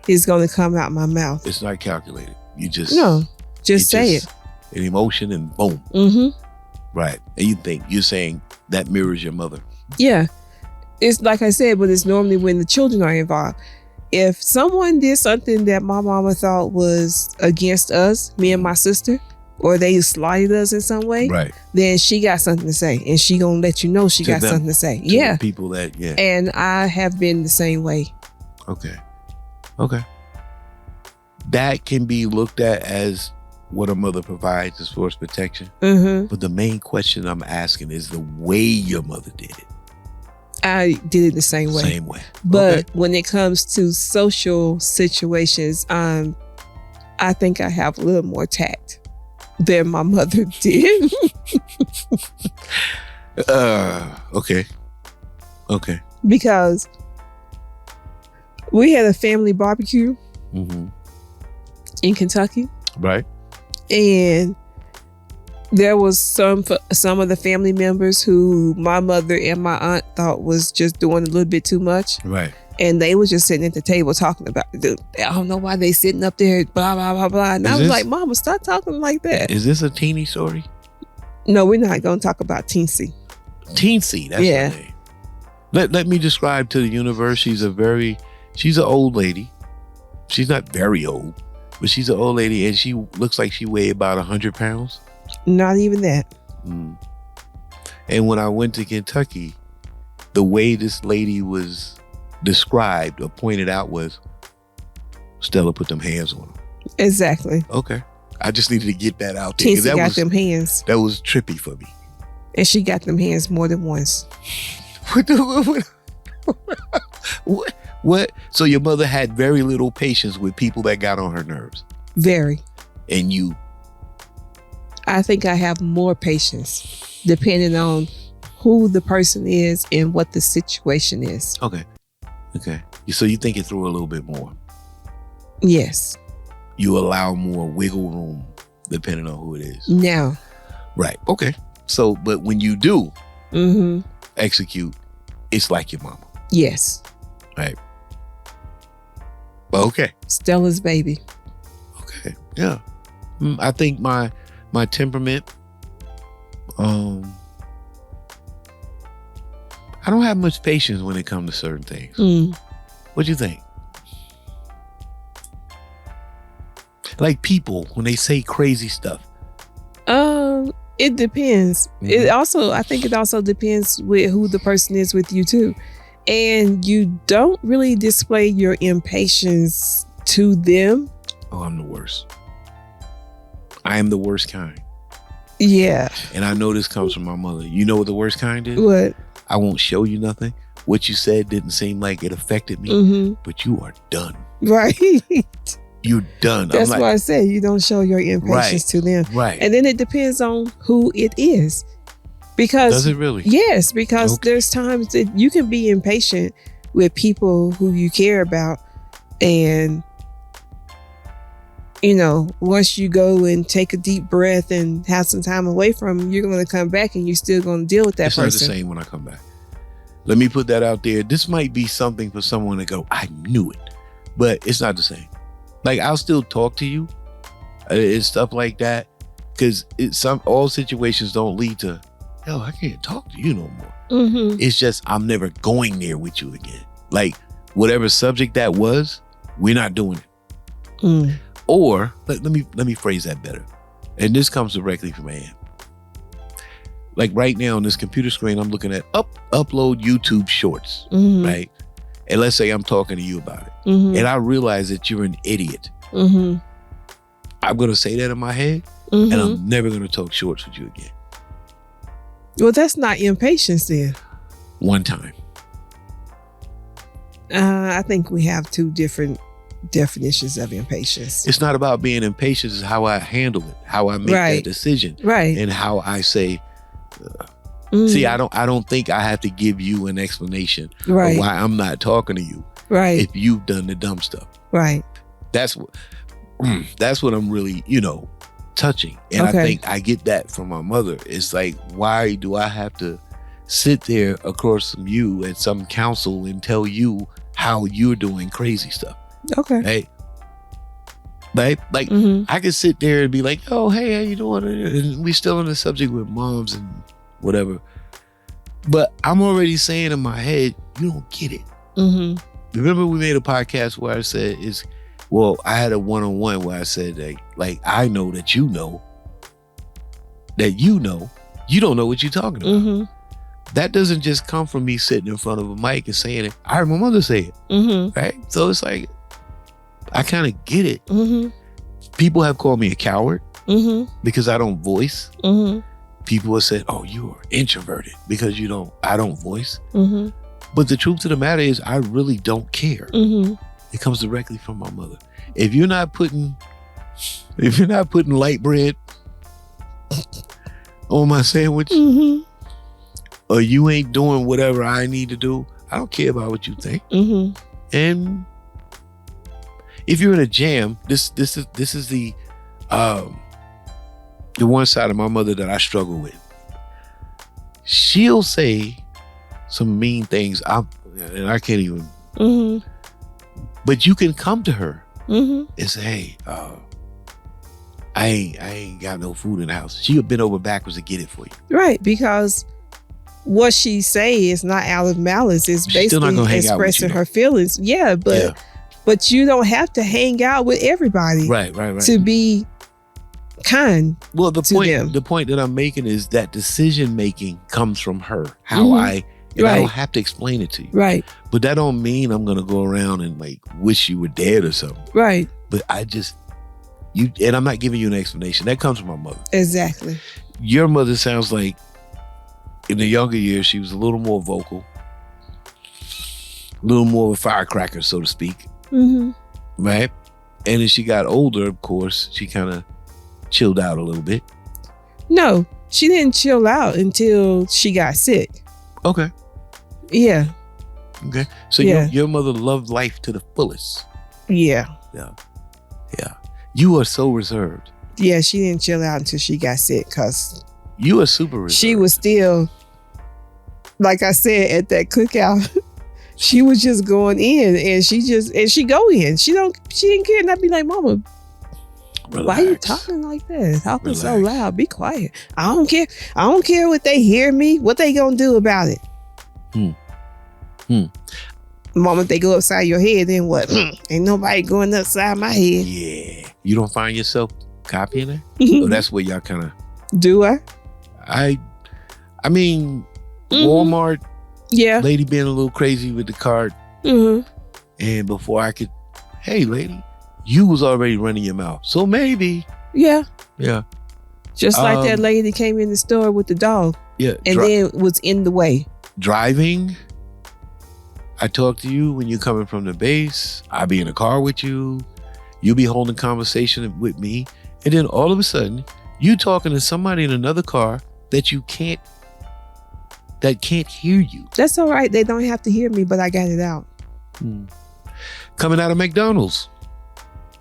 is going to come out my mouth. It's not calculated. You just just say it. An emotion and boom. Mm-hmm. Right. And you're saying that mirrors your mother. Yeah. It's like I said, but it's normally when the children are involved. If someone did something that my mama thought was against us, me and my sister, or they slighted us in some way, Right. then she got something to say, and she gonna let you know she To got them. something to say. To Yeah. the people that, yeah. And I have been the same way. Okay. That can be looked at as what a mother provides as far as protection. Mm-hmm. But the main question I'm asking is the way your mother did it. I did it the same way. Same way. But Okay. when it comes to social situations, I think I have a little more tact than my mother did. Okay. Because we had a family barbecue Mm-hmm. in Kentucky, Right. and there was some of the family members who my mother and my aunt thought was just doing a little bit too much. Right. And they was just sitting at the table talking about it. Dude, I don't know why they sitting up there, blah, blah, blah, blah. And Is I was this- like, Mama, stop talking like that. Is this a teeny story? No, we're not going to talk about Teensy. Teensy. That's Yeah. her name. Let me describe to the universe. She's an old lady. She's not very old, but she's an old lady, and she looks like she weighed about 100 pounds. Not even that. Mm. And when I went to Kentucky, the way this lady was described or pointed out was Stella put them hands on her. Exactly. Okay. I just needed to get that out there. 'Cause Teensy got them hands. That was trippy for me. And she got them hands more than once. What? So your mother had very little patience with people that got on her nerves. Very. And you, I think I have more patience depending on who the person is and what the situation is. okay. So you think it through a little bit more. Yes. You allow more wiggle room depending on who it is. Now. Right. Okay. So, but when you do Mm-hmm. execute, it's like your mama. Yes. Right. Okay. Stella's baby. Okay. Yeah. I think my temperament, I don't have much patience when it comes to certain things. Mm. What do you think? Like people, when they say crazy stuff. It depends. Mhm. I think it also depends with who the person is with you too. And you don't really display your impatience to them. Oh, I'm the worst. I am the worst kind. Yeah. And I know this comes from my mother. You know what the worst kind is? What? I won't show you nothing. What you said didn't seem like it affected me, Mm-hmm. but you are done. Right. You're done. That's I'm why like, I say you don't show your impatience to them. right. And then it depends on who it is. Because Does it really? yes, because Okay. there's times that you can be impatient with people who you care about, and once you go and take a deep breath and have some time away from them, you're going to come back and you're still going to deal with that It's not the person. same when I come back. Let me put that out there. This might be something for someone to go, I knew it, but it's not the same. Like, I'll still talk to you and stuff like that, because all situations don't lead to, I can't talk to you no more. Mm-hmm. It's just I'm never going there with you again. Like, whatever subject that was, we're not doing it. Mm. Or let me phrase that better. And this comes directly from Ann. Like right now on this computer screen, I'm looking at upload YouTube shorts, Mm-hmm. right? And let's say I'm talking to you about it. Mm-hmm. And I realize that you're an idiot. Mm-hmm. I'm going to say that in my head, Mm-hmm. and I'm never going to talk shorts with you again. Well, that's not impatience then. One time. I think we have two different definitions of impatience. It's not about being impatient. It's how I handle it, how I make Right. that decision, Right. and how I say, Mm. see, I don't think I have to give you an explanation Right. of why I'm not talking to you Right. if you've done the dumb stuff. Right. That's what I'm really, touching. And I Okay. think I get that from my mother. It's like, why do I have to sit there across from you at some council and tell you how you're doing crazy stuff? Okay. Hey, like Mm-hmm. I could sit there and be like, oh, hey, how you doing? And we still on the subject with moms and whatever. But I'm already saying in my head, you don't get it. Mm-hmm. Remember we made a podcast where I said I had a one-on-one where I said that, like, I know that you know you don't know what you're talking about. Mm-hmm. That doesn't just come from me sitting in front of a mic and saying it. I heard my mother say it, Mm-hmm. right? So it's like, I kind of get it. Mm-hmm. People have called me a coward Mm-hmm. because I don't voice. Mm-hmm. People have said, oh, you are introverted because I don't voice. Mm-hmm. But the truth of the matter is I really don't care. Mm-hmm. It comes directly from my mother. If you're not putting light bread on my sandwich, Mm-hmm. or you ain't doing whatever I need to do, I don't care about what you think. Mm-hmm. And if you're in a jam, this is the one side of my mother that I struggle with. She'll say some mean things, and I can't even. Mm-hmm. But you can come to her Mm-hmm. and say, "Hey, I ain't got no food in the house." She'll bend over backwards to get it for you. Right, because what she say is not out of malice. It's She's still not basically gonna hang out with expressing you, her feelings. Yeah, but you don't have to hang out with everybody Right. to be kind. Well, the to them. point that I'm making is that decision making comes from her. How Mhm. I Right. don't have to explain it to you. Right, But that don't mean I'm gonna go around and like wish you were dead or something. right, But and I'm not giving you an explanation. That comes from my mother. exactly. Your mother sounds like in the younger years, she was a little more vocal, a little more of a firecracker, so to speak. Mm-hmm. Right? And as she got older, of course, she kind of chilled out a little bit. No, she didn't chill out until she got sick. Okay. Yeah, Okay. So Yeah. your mother loved life to the fullest. yeah, Yeah. Yeah. You are so reserved. yeah. She didn't chill out until she got sick because You are super reserved. she was still, like I said, at that cookout. She was just going in, and she go in. She didn't care. And I'd be like, Mama, why are you Relax. talking like that? Talking so Relax. loud. Be quiet. I don't care. I don't care what they hear me. What they gonna do about it? Moment they go upside your head, then what? Ain't nobody going upside my head. Yeah. You don't find yourself copying it? So that's where y'all kind of. Do I? I mean, Mhm. Walmart Yeah. lady being a little crazy with the cart, Mm-hmm. and before I could, hey lady, you was already running your mouth. So maybe, Yeah. yeah, Just like that Um, lady came in the store with the dog yeah. and then was in the way. Driving, I talk to you when you're coming from the base. I be in the car with you. You be holding conversation with me, and then all of a sudden, you talking to somebody in another car that can't hear you. That's all right. They don't have to hear me, but I got it out. Coming out of McDonald's,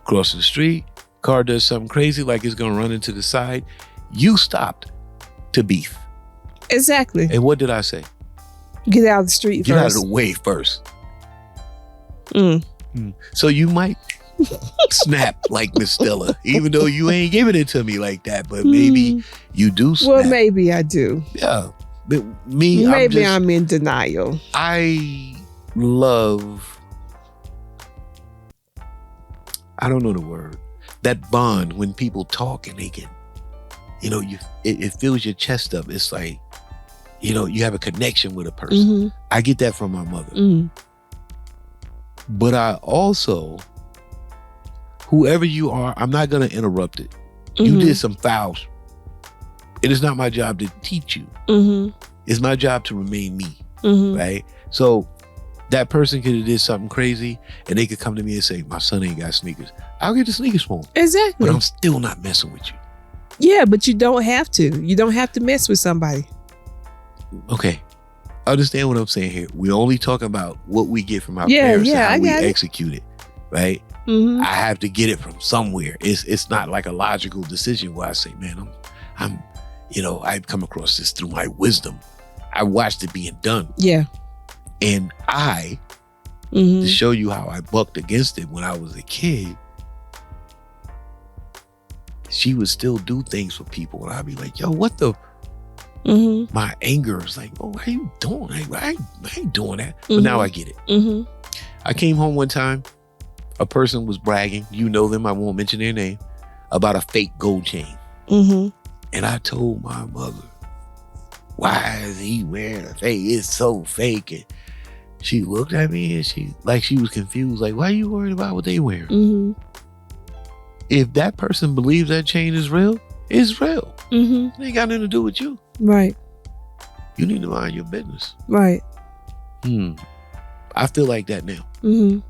crossing the street, car does something crazy like it's gonna run into the side. You stopped to beef. Exactly. And what did I say? Get out of the street Get out first. of the way first. Mm. So you might snap like Miss Stella, even though you ain't giving it to me like that, but maybe you do snap. Well, maybe I do. Yeah. But me, Maybe I'm in denial. I love, I don't know the word, that bond when people talk and they can, it fills your chest up. It's like, you have a connection with a person. Mm-hmm. I get that from my mother. Mm. But I also, whoever you are, I'm not going to interrupt it. You Mhm. did some fouls. It is not my job to teach you. Mm-hmm. It's my job to remain me. Mm-hmm. Right? So that person could have did something crazy and they could come to me and say, my son ain't got sneakers. I'll get the sneakers for him. Exactly. But I'm still not messing with you. Yeah, but you don't have to. You don't have to mess with somebody. Okay. Understand what I'm saying here. We're only talking about what we get from our Yeah, parents yeah, I and how got we it. execute it. Right? Mm-hmm. I have to get it from somewhere. It's not like a logical decision where I say, man, I've come across this through my wisdom. I watched it being done. Yeah. And Mm-hmm. to show you how I bucked against it when I was a kid, she would still do things for people. And I'd be like, yo, what the? Mm-hmm. My anger is like, oh, what are you doing? I ain't doing that. But now I get it. Mm-hmm. I came home one time. A person was bragging. You know them. I won't mention their name. About a fake gold chain. Mm-hmm. And I told my mother, why is he wearing a fake? It's so fake. And she looked at me and she was confused. Like, why are you worried about what they wearing? Mm-hmm. If that person believes that chain is real, it's real. Mm-hmm. It ain't got nothing to do with you. Right. You need to mind your business. Right. I feel like that now. Mm-hmm.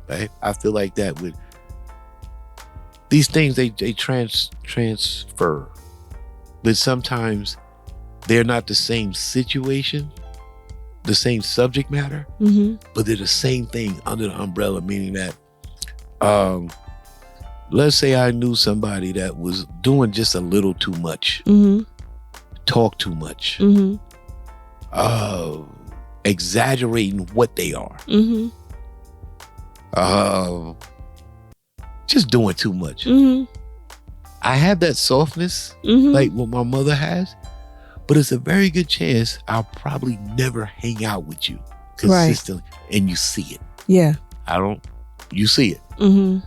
Right? I feel like that with these things, they transfer. But sometimes they're not the same situation, the same subject matter, but they're the same thing under the umbrella, meaning that let's say I knew somebody that was doing just a little too much, talk too much, exaggerating what they are, just doing too much. I have that softness like what my mother has, but it's a very good chance I'll probably never hang out with you consistently, and you see it. Yeah. You see it.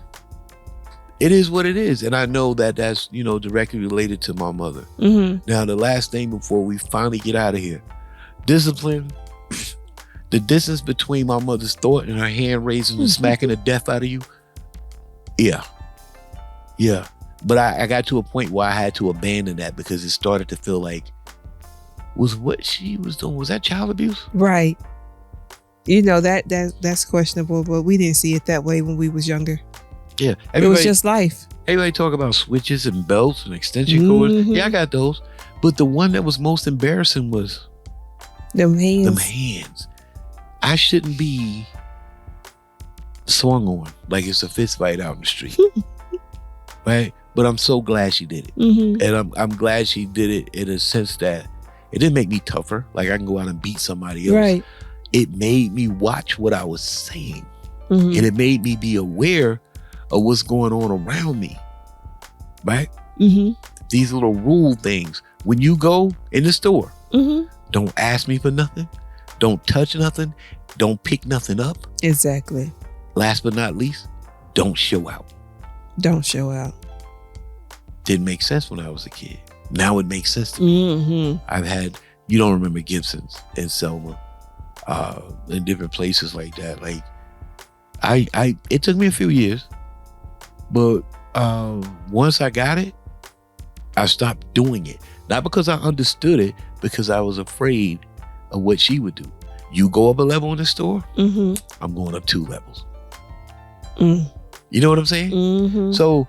It is what it is. And I know that that's, directly related to my mother. Now, the last thing before we finally get out of here, discipline, the distance between my mother's thought and her hand raising and smacking the death out of you. Yeah. But I got to a point where I had to abandon that because it started to feel like, was what she was doing, was that child abuse? Right. That's questionable, but we didn't see it that way when we was younger. Yeah. It was just life. Everybody talk about switches and belts and extension cords. Yeah, I got those. But the one that was most embarrassing was them hands. I shouldn't be swung on like it's a fist fight out in the street. Right? But I'm so glad she did it. And I'm glad she did it in a sense that it didn't make me tougher. Like I can go out and beat somebody else. Right. It made me watch what I was saying. And it made me be aware of what's going on around me. Right? These little rule things. When you go in the store, don't ask me for nothing. Don't touch nothing. Don't pick nothing up. Exactly. Last but not least, don't show out. Don't show out. Didn't make sense when I was a kid. Now it makes sense to me. I've had, you don't remember Gibson's in Selma, in different places like that. Like, it took me a few years, but once I got it, I stopped doing it. Not because I understood it, because I was afraid of what she would do. You go up a level in the store, I'm going up 2 levels. You know what I'm saying? So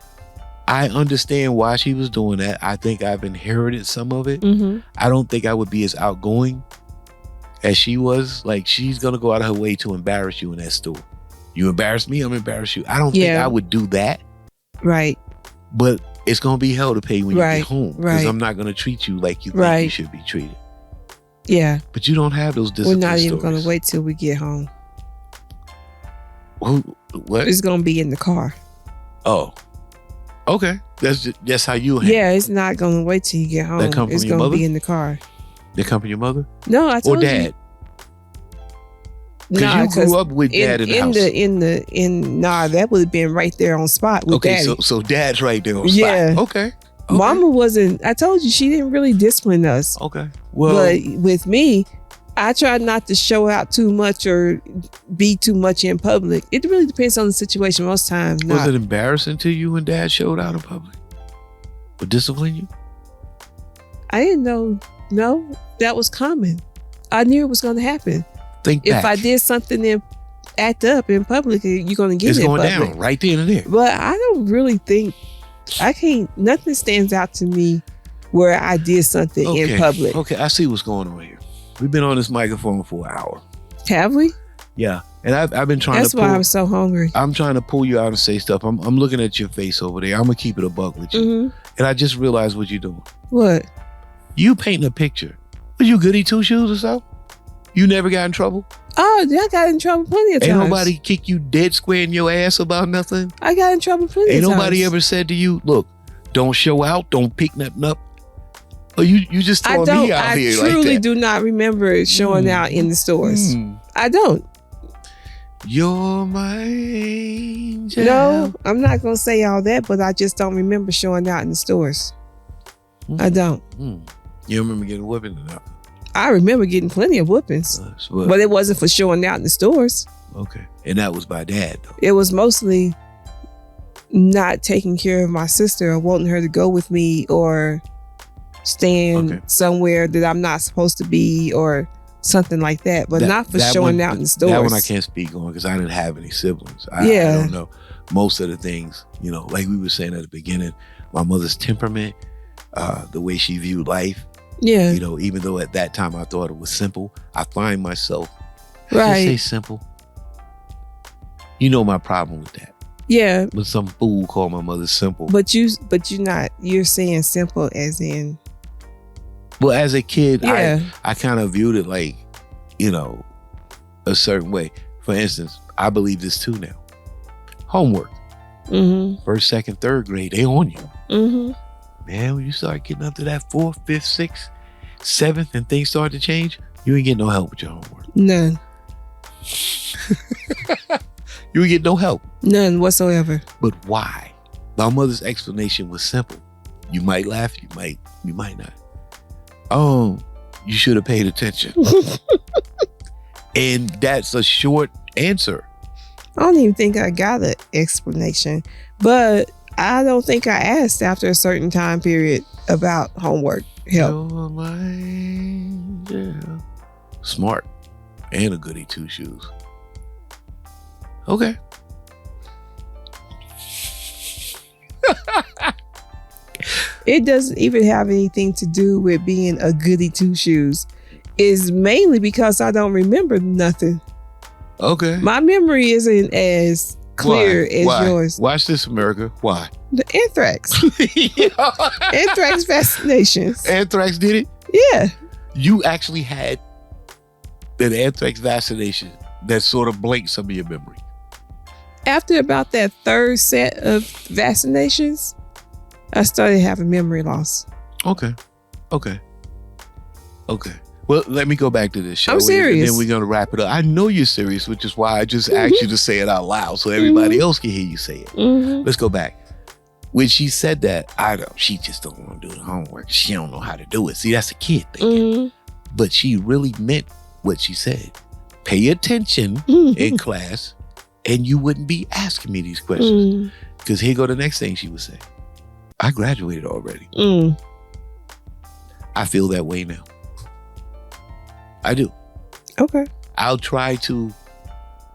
I understand why she was doing that. I think I've inherited some of it. I don't think I would be as outgoing as she was. Like, she's going to go out of her way to embarrass you in that store. You embarrass me, I'm embarrass you. I don't think I would do that. Right. But it's going to be hell to pay when you get home. Because Right. I'm not going to treat you like you think you should be treated. Yeah. But you don't have those discipline We're not even stories. going to wait till we get home. What? It's going to be in the car. Oh. Okay. That's how you handle it. Yeah, it's not going to wait till you get home. That come from It's your going to mother? be in the car. They come from your mother? No, I told Or dad? Because Nah, you grew up with dad in the house. That would have been right there on spot with Okay, daddy. so dad's right there on Yeah. spot. Okay. Mama wasn't, I told you, she didn't really discipline us. Okay. Well, But with me, I tried not to show out too much or be too much in public. It really depends on the situation. Most times, was not. it embarrassing to you when dad showed out in public? Or discipline you? I didn't know. No, that was common. I knew it was going to happen. Think If back. I did something and act up in public, you're going to get It's it in going public. down right then and there. But I don't really think, nothing stands out to me where I did something in public. Okay, I see what's going on here. We've been on this microphone for an hour. Have we? Yeah. And I've been trying That's to why pull, I'm so hungry. I'm trying to pull you out and say stuff. I'm looking at your face over there. I'm going to keep it a buck with you. And I just realized what you're doing. What? You painting a picture. Was you goody two shoes or something? You never got in trouble? Oh, I got in trouble plenty of times. Ain't nobody kick you dead square in your ass about nothing? I got in trouble plenty Ain't of times. nobody ever said to you, look, don't show out, don't pick nothing up? Or you just throwing me out here like that? I truly do not remember showing out in the stores. I don't. You're my angel. No, I'm not going to say all that, but I just don't remember showing out in the stores. I don't. You remember getting whipping or not? I remember getting plenty of whoopings, but it wasn't for showing out in the stores. Okay. And that was by dad, though. It was mostly not taking care of my sister or wanting her to go with me or staying somewhere that I'm not supposed to be or something like that, but not for showing out in the stores. That one I can't speak on because I didn't have any siblings. I don't know. Most of the things, like we were saying at the beginning, my mother's temperament, the way she viewed life, Yeah. You know, even though at that time I thought it was simple, I find myself, Right. say simple. You know my problem with that. Yeah. When some fool called my mother simple. But you're saying simple as in, Well, as a kid, yeah. I kind of viewed it like, you know, a certain way. For instance, I believe this too now. Homework. Mm-hmm. First, second, third grade, they on you. Mm-hmm. Man, when you start getting up to that 4th, 5th, 6th, 7th, and things start to change, you ain't getting no help with your homework. None. You ain't get no help. None whatsoever. But why? My mother's explanation was simple. You might laugh, you might not. You should have paid attention. And that's a short answer. I don't even think I got an explanation, but I don't think I asked after a certain time period about homework help. You're my angel. Smart. And a goody two shoes. Okay. It doesn't even have anything to do with being a goody two shoes. It's mainly because I don't remember nothing. Okay. My memory isn't as clear as Why? yours. Watch this, America. Why? The anthrax. Anthrax vaccinations. Anthrax did it? Yeah. You actually had an anthrax vaccination that sort of blanked some of your memory. After about that third set of vaccinations, I started having memory loss. Okay. Well, let me go back to this show. I'm serious. And then we're going to wrap it up. I know you're serious, which is why I just asked you to say it out loud so everybody else can hear you say it. Mm-hmm. Let's go back. When she said that, she just don't want to do the homework. She don't know how to do it. See, that's a kid thing. Mm-hmm. But she really meant what she said. Pay attention in class and you wouldn't be asking me these questions. Because here go the next thing she would say. I graduated already. I feel that way now. I do. Okay. I'll try to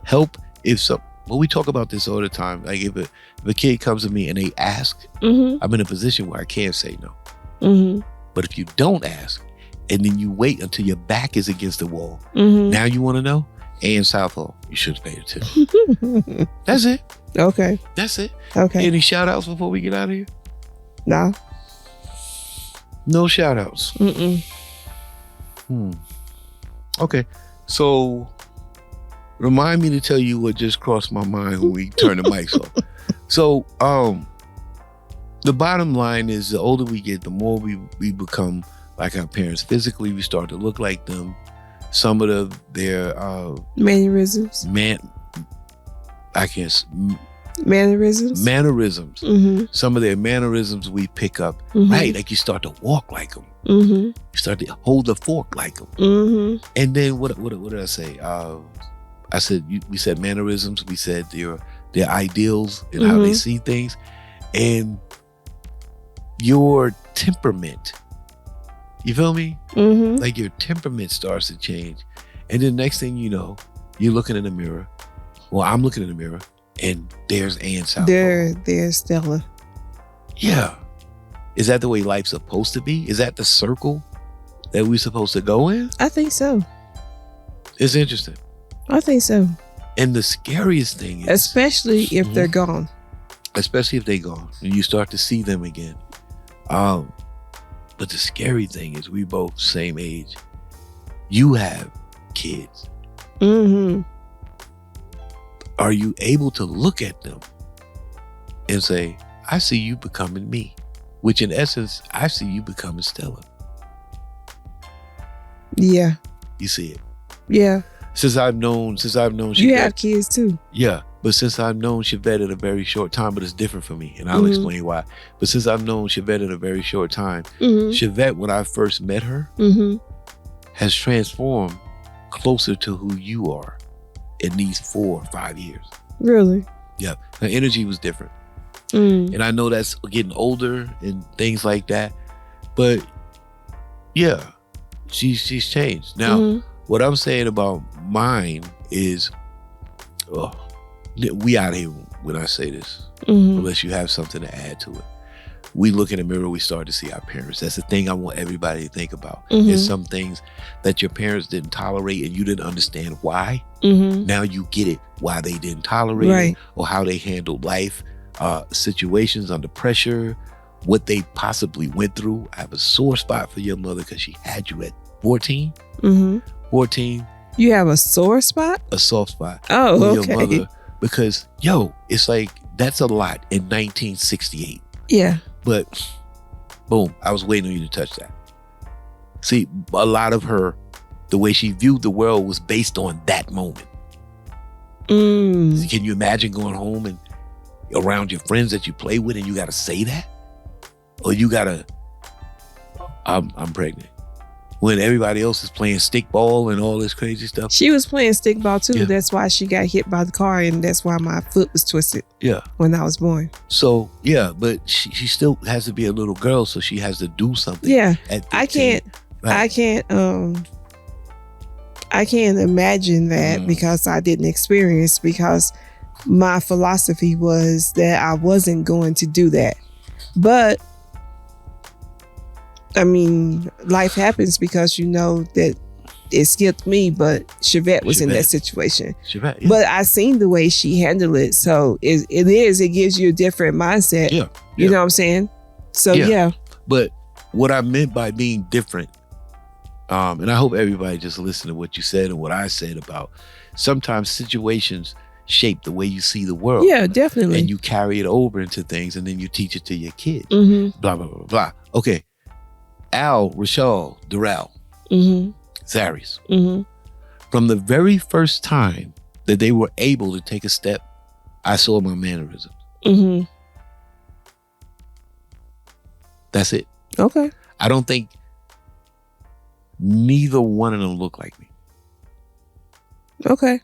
help we talk about this all the time. Like if a kid comes to me and they ask, I'm in a position where I can't say no. But if you don't ask and then you wait until your back is against the wall, now you want to know? And Southall, you should have paid attention. That's it. Okay. That's it. Okay. Any shout outs before we get out of here? No. No shout outs. Okay. So remind me to tell you what just crossed my mind when we turn the mics off. So the bottom line is the older we get, the more we become like our parents. Physically, we start to look like them. Some of their mannerisms. Mannerisms. Some of their mannerisms we pick up. Right, like you start to walk like them. You start to hold the fork like them. And then what did I say? We said mannerisms. We said their ideals and how they see things, and your temperament. You feel me? Like your temperament starts to change. And then next thing you know, you're looking in the mirror. Well, I'm looking in the mirror and there's Ann Southall. There's Stella. Yeah. Is that the way life's supposed to be? Is that the circle that we're supposed to go in? I think so. It's interesting. I think so. And the scariest thing is... Especially if they're gone. Especially if they're gone and you start to see them again. But the scary thing is we both same age. You have kids. Are you able to look at them and say, I see you becoming me? Which in essence, I see you becoming Stella. Yeah. You see it? Yeah. Since I've known Chevette. You have kids too. Yeah. But since I've known Chevette in a very short time, but it's different for me, and I'll explain why. But since I've known Chevette in a very short time, Chevette, when I first met her, has transformed closer to who you are in these 4 or 5 years. Really? Yeah. Her energy was different. And I know that's getting older and things like that. But yeah, she's changed. Now, what I'm saying about mine is, we out here when I say this, unless you have something to add to it. we look in the mirror, we start to see our parents. That's the thing I want everybody to think about. Mhm. There's some things that your parents didn't tolerate and you didn't understand why. Mm-hmm. Now you get it, why they didn't tolerate Right. it, or how they handled life, situations under pressure, what they possibly went through. I have a sore spot for your mother because she had you at 14. Mm-hmm. 14, You have a sore spot? a soft spot Oh, for okay. your mother because, it's like, that's a lot in 1968. Yeah. But boom, I was waiting on you to touch that. See, a lot of her, the way she viewed the world was based on that moment. Mm. Can you imagine going home and around your friends that you play with and you got to say that? Or you got to, I'm pregnant. When everybody else is playing stickball and all this crazy stuff. She was playing stickball too. Yeah. That's why she got hit by the car, and that's why my foot was twisted Yeah. when I was born. So, yeah, but she still has to be a little girl, so she has to do something. Yeah. At 15. I can't I can't imagine that because I didn't experience, because my philosophy was that I wasn't going to do that. But I mean, life happens because you know that it skipped me, but Chevette was in that Chevette. situation. Chevette, yeah. But I seen the way she handled it. So it gives you a different mindset. Yeah. You yeah. know what I'm saying? So Yeah. yeah. But what I meant by being different, and I hope everybody just listened to what you said and what I said about sometimes situations shape the way you see the world. Yeah, definitely. And you carry it over into things and then you teach it to your kids. Mm-hmm. Blah, blah, blah, blah. Okay. Al, Rashal, Darrell, Mm-hmm. Zaris. Mm-hmm. From the very first time that they were able to take a step, I saw my mannerisms. Mm-hmm. That's it. Okay. I don't think neither one of them look like me. Okay.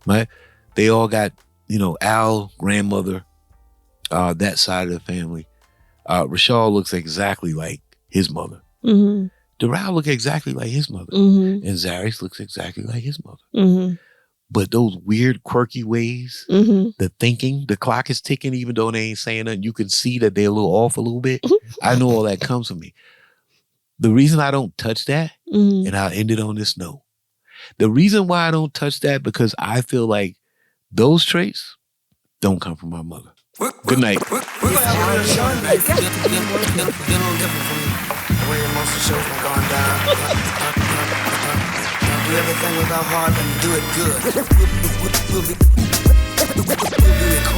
Right? They all got, Al, grandmother, that side of the family. Rashal looks exactly like his mother. Mm-hmm. Darrell looks exactly like his mother. Mm-hmm. And Zaris looks exactly like his mother. Mm-hmm. But those weird, quirky ways, Mm-hmm. the thinking, the clock is ticking, even though they ain't saying nothing, you can see that they're a little off a little bit. I know all that comes from me. The reason I don't touch that, Mm-hmm. and I'll end it on this note. The reason why I don't touch that, because I feel like those traits don't come from my mother. Good night. We're gonna have a real show tonight. Been a little different from the way most of the shows been going down. Do everything with our heart and do it good. We'll do it cool.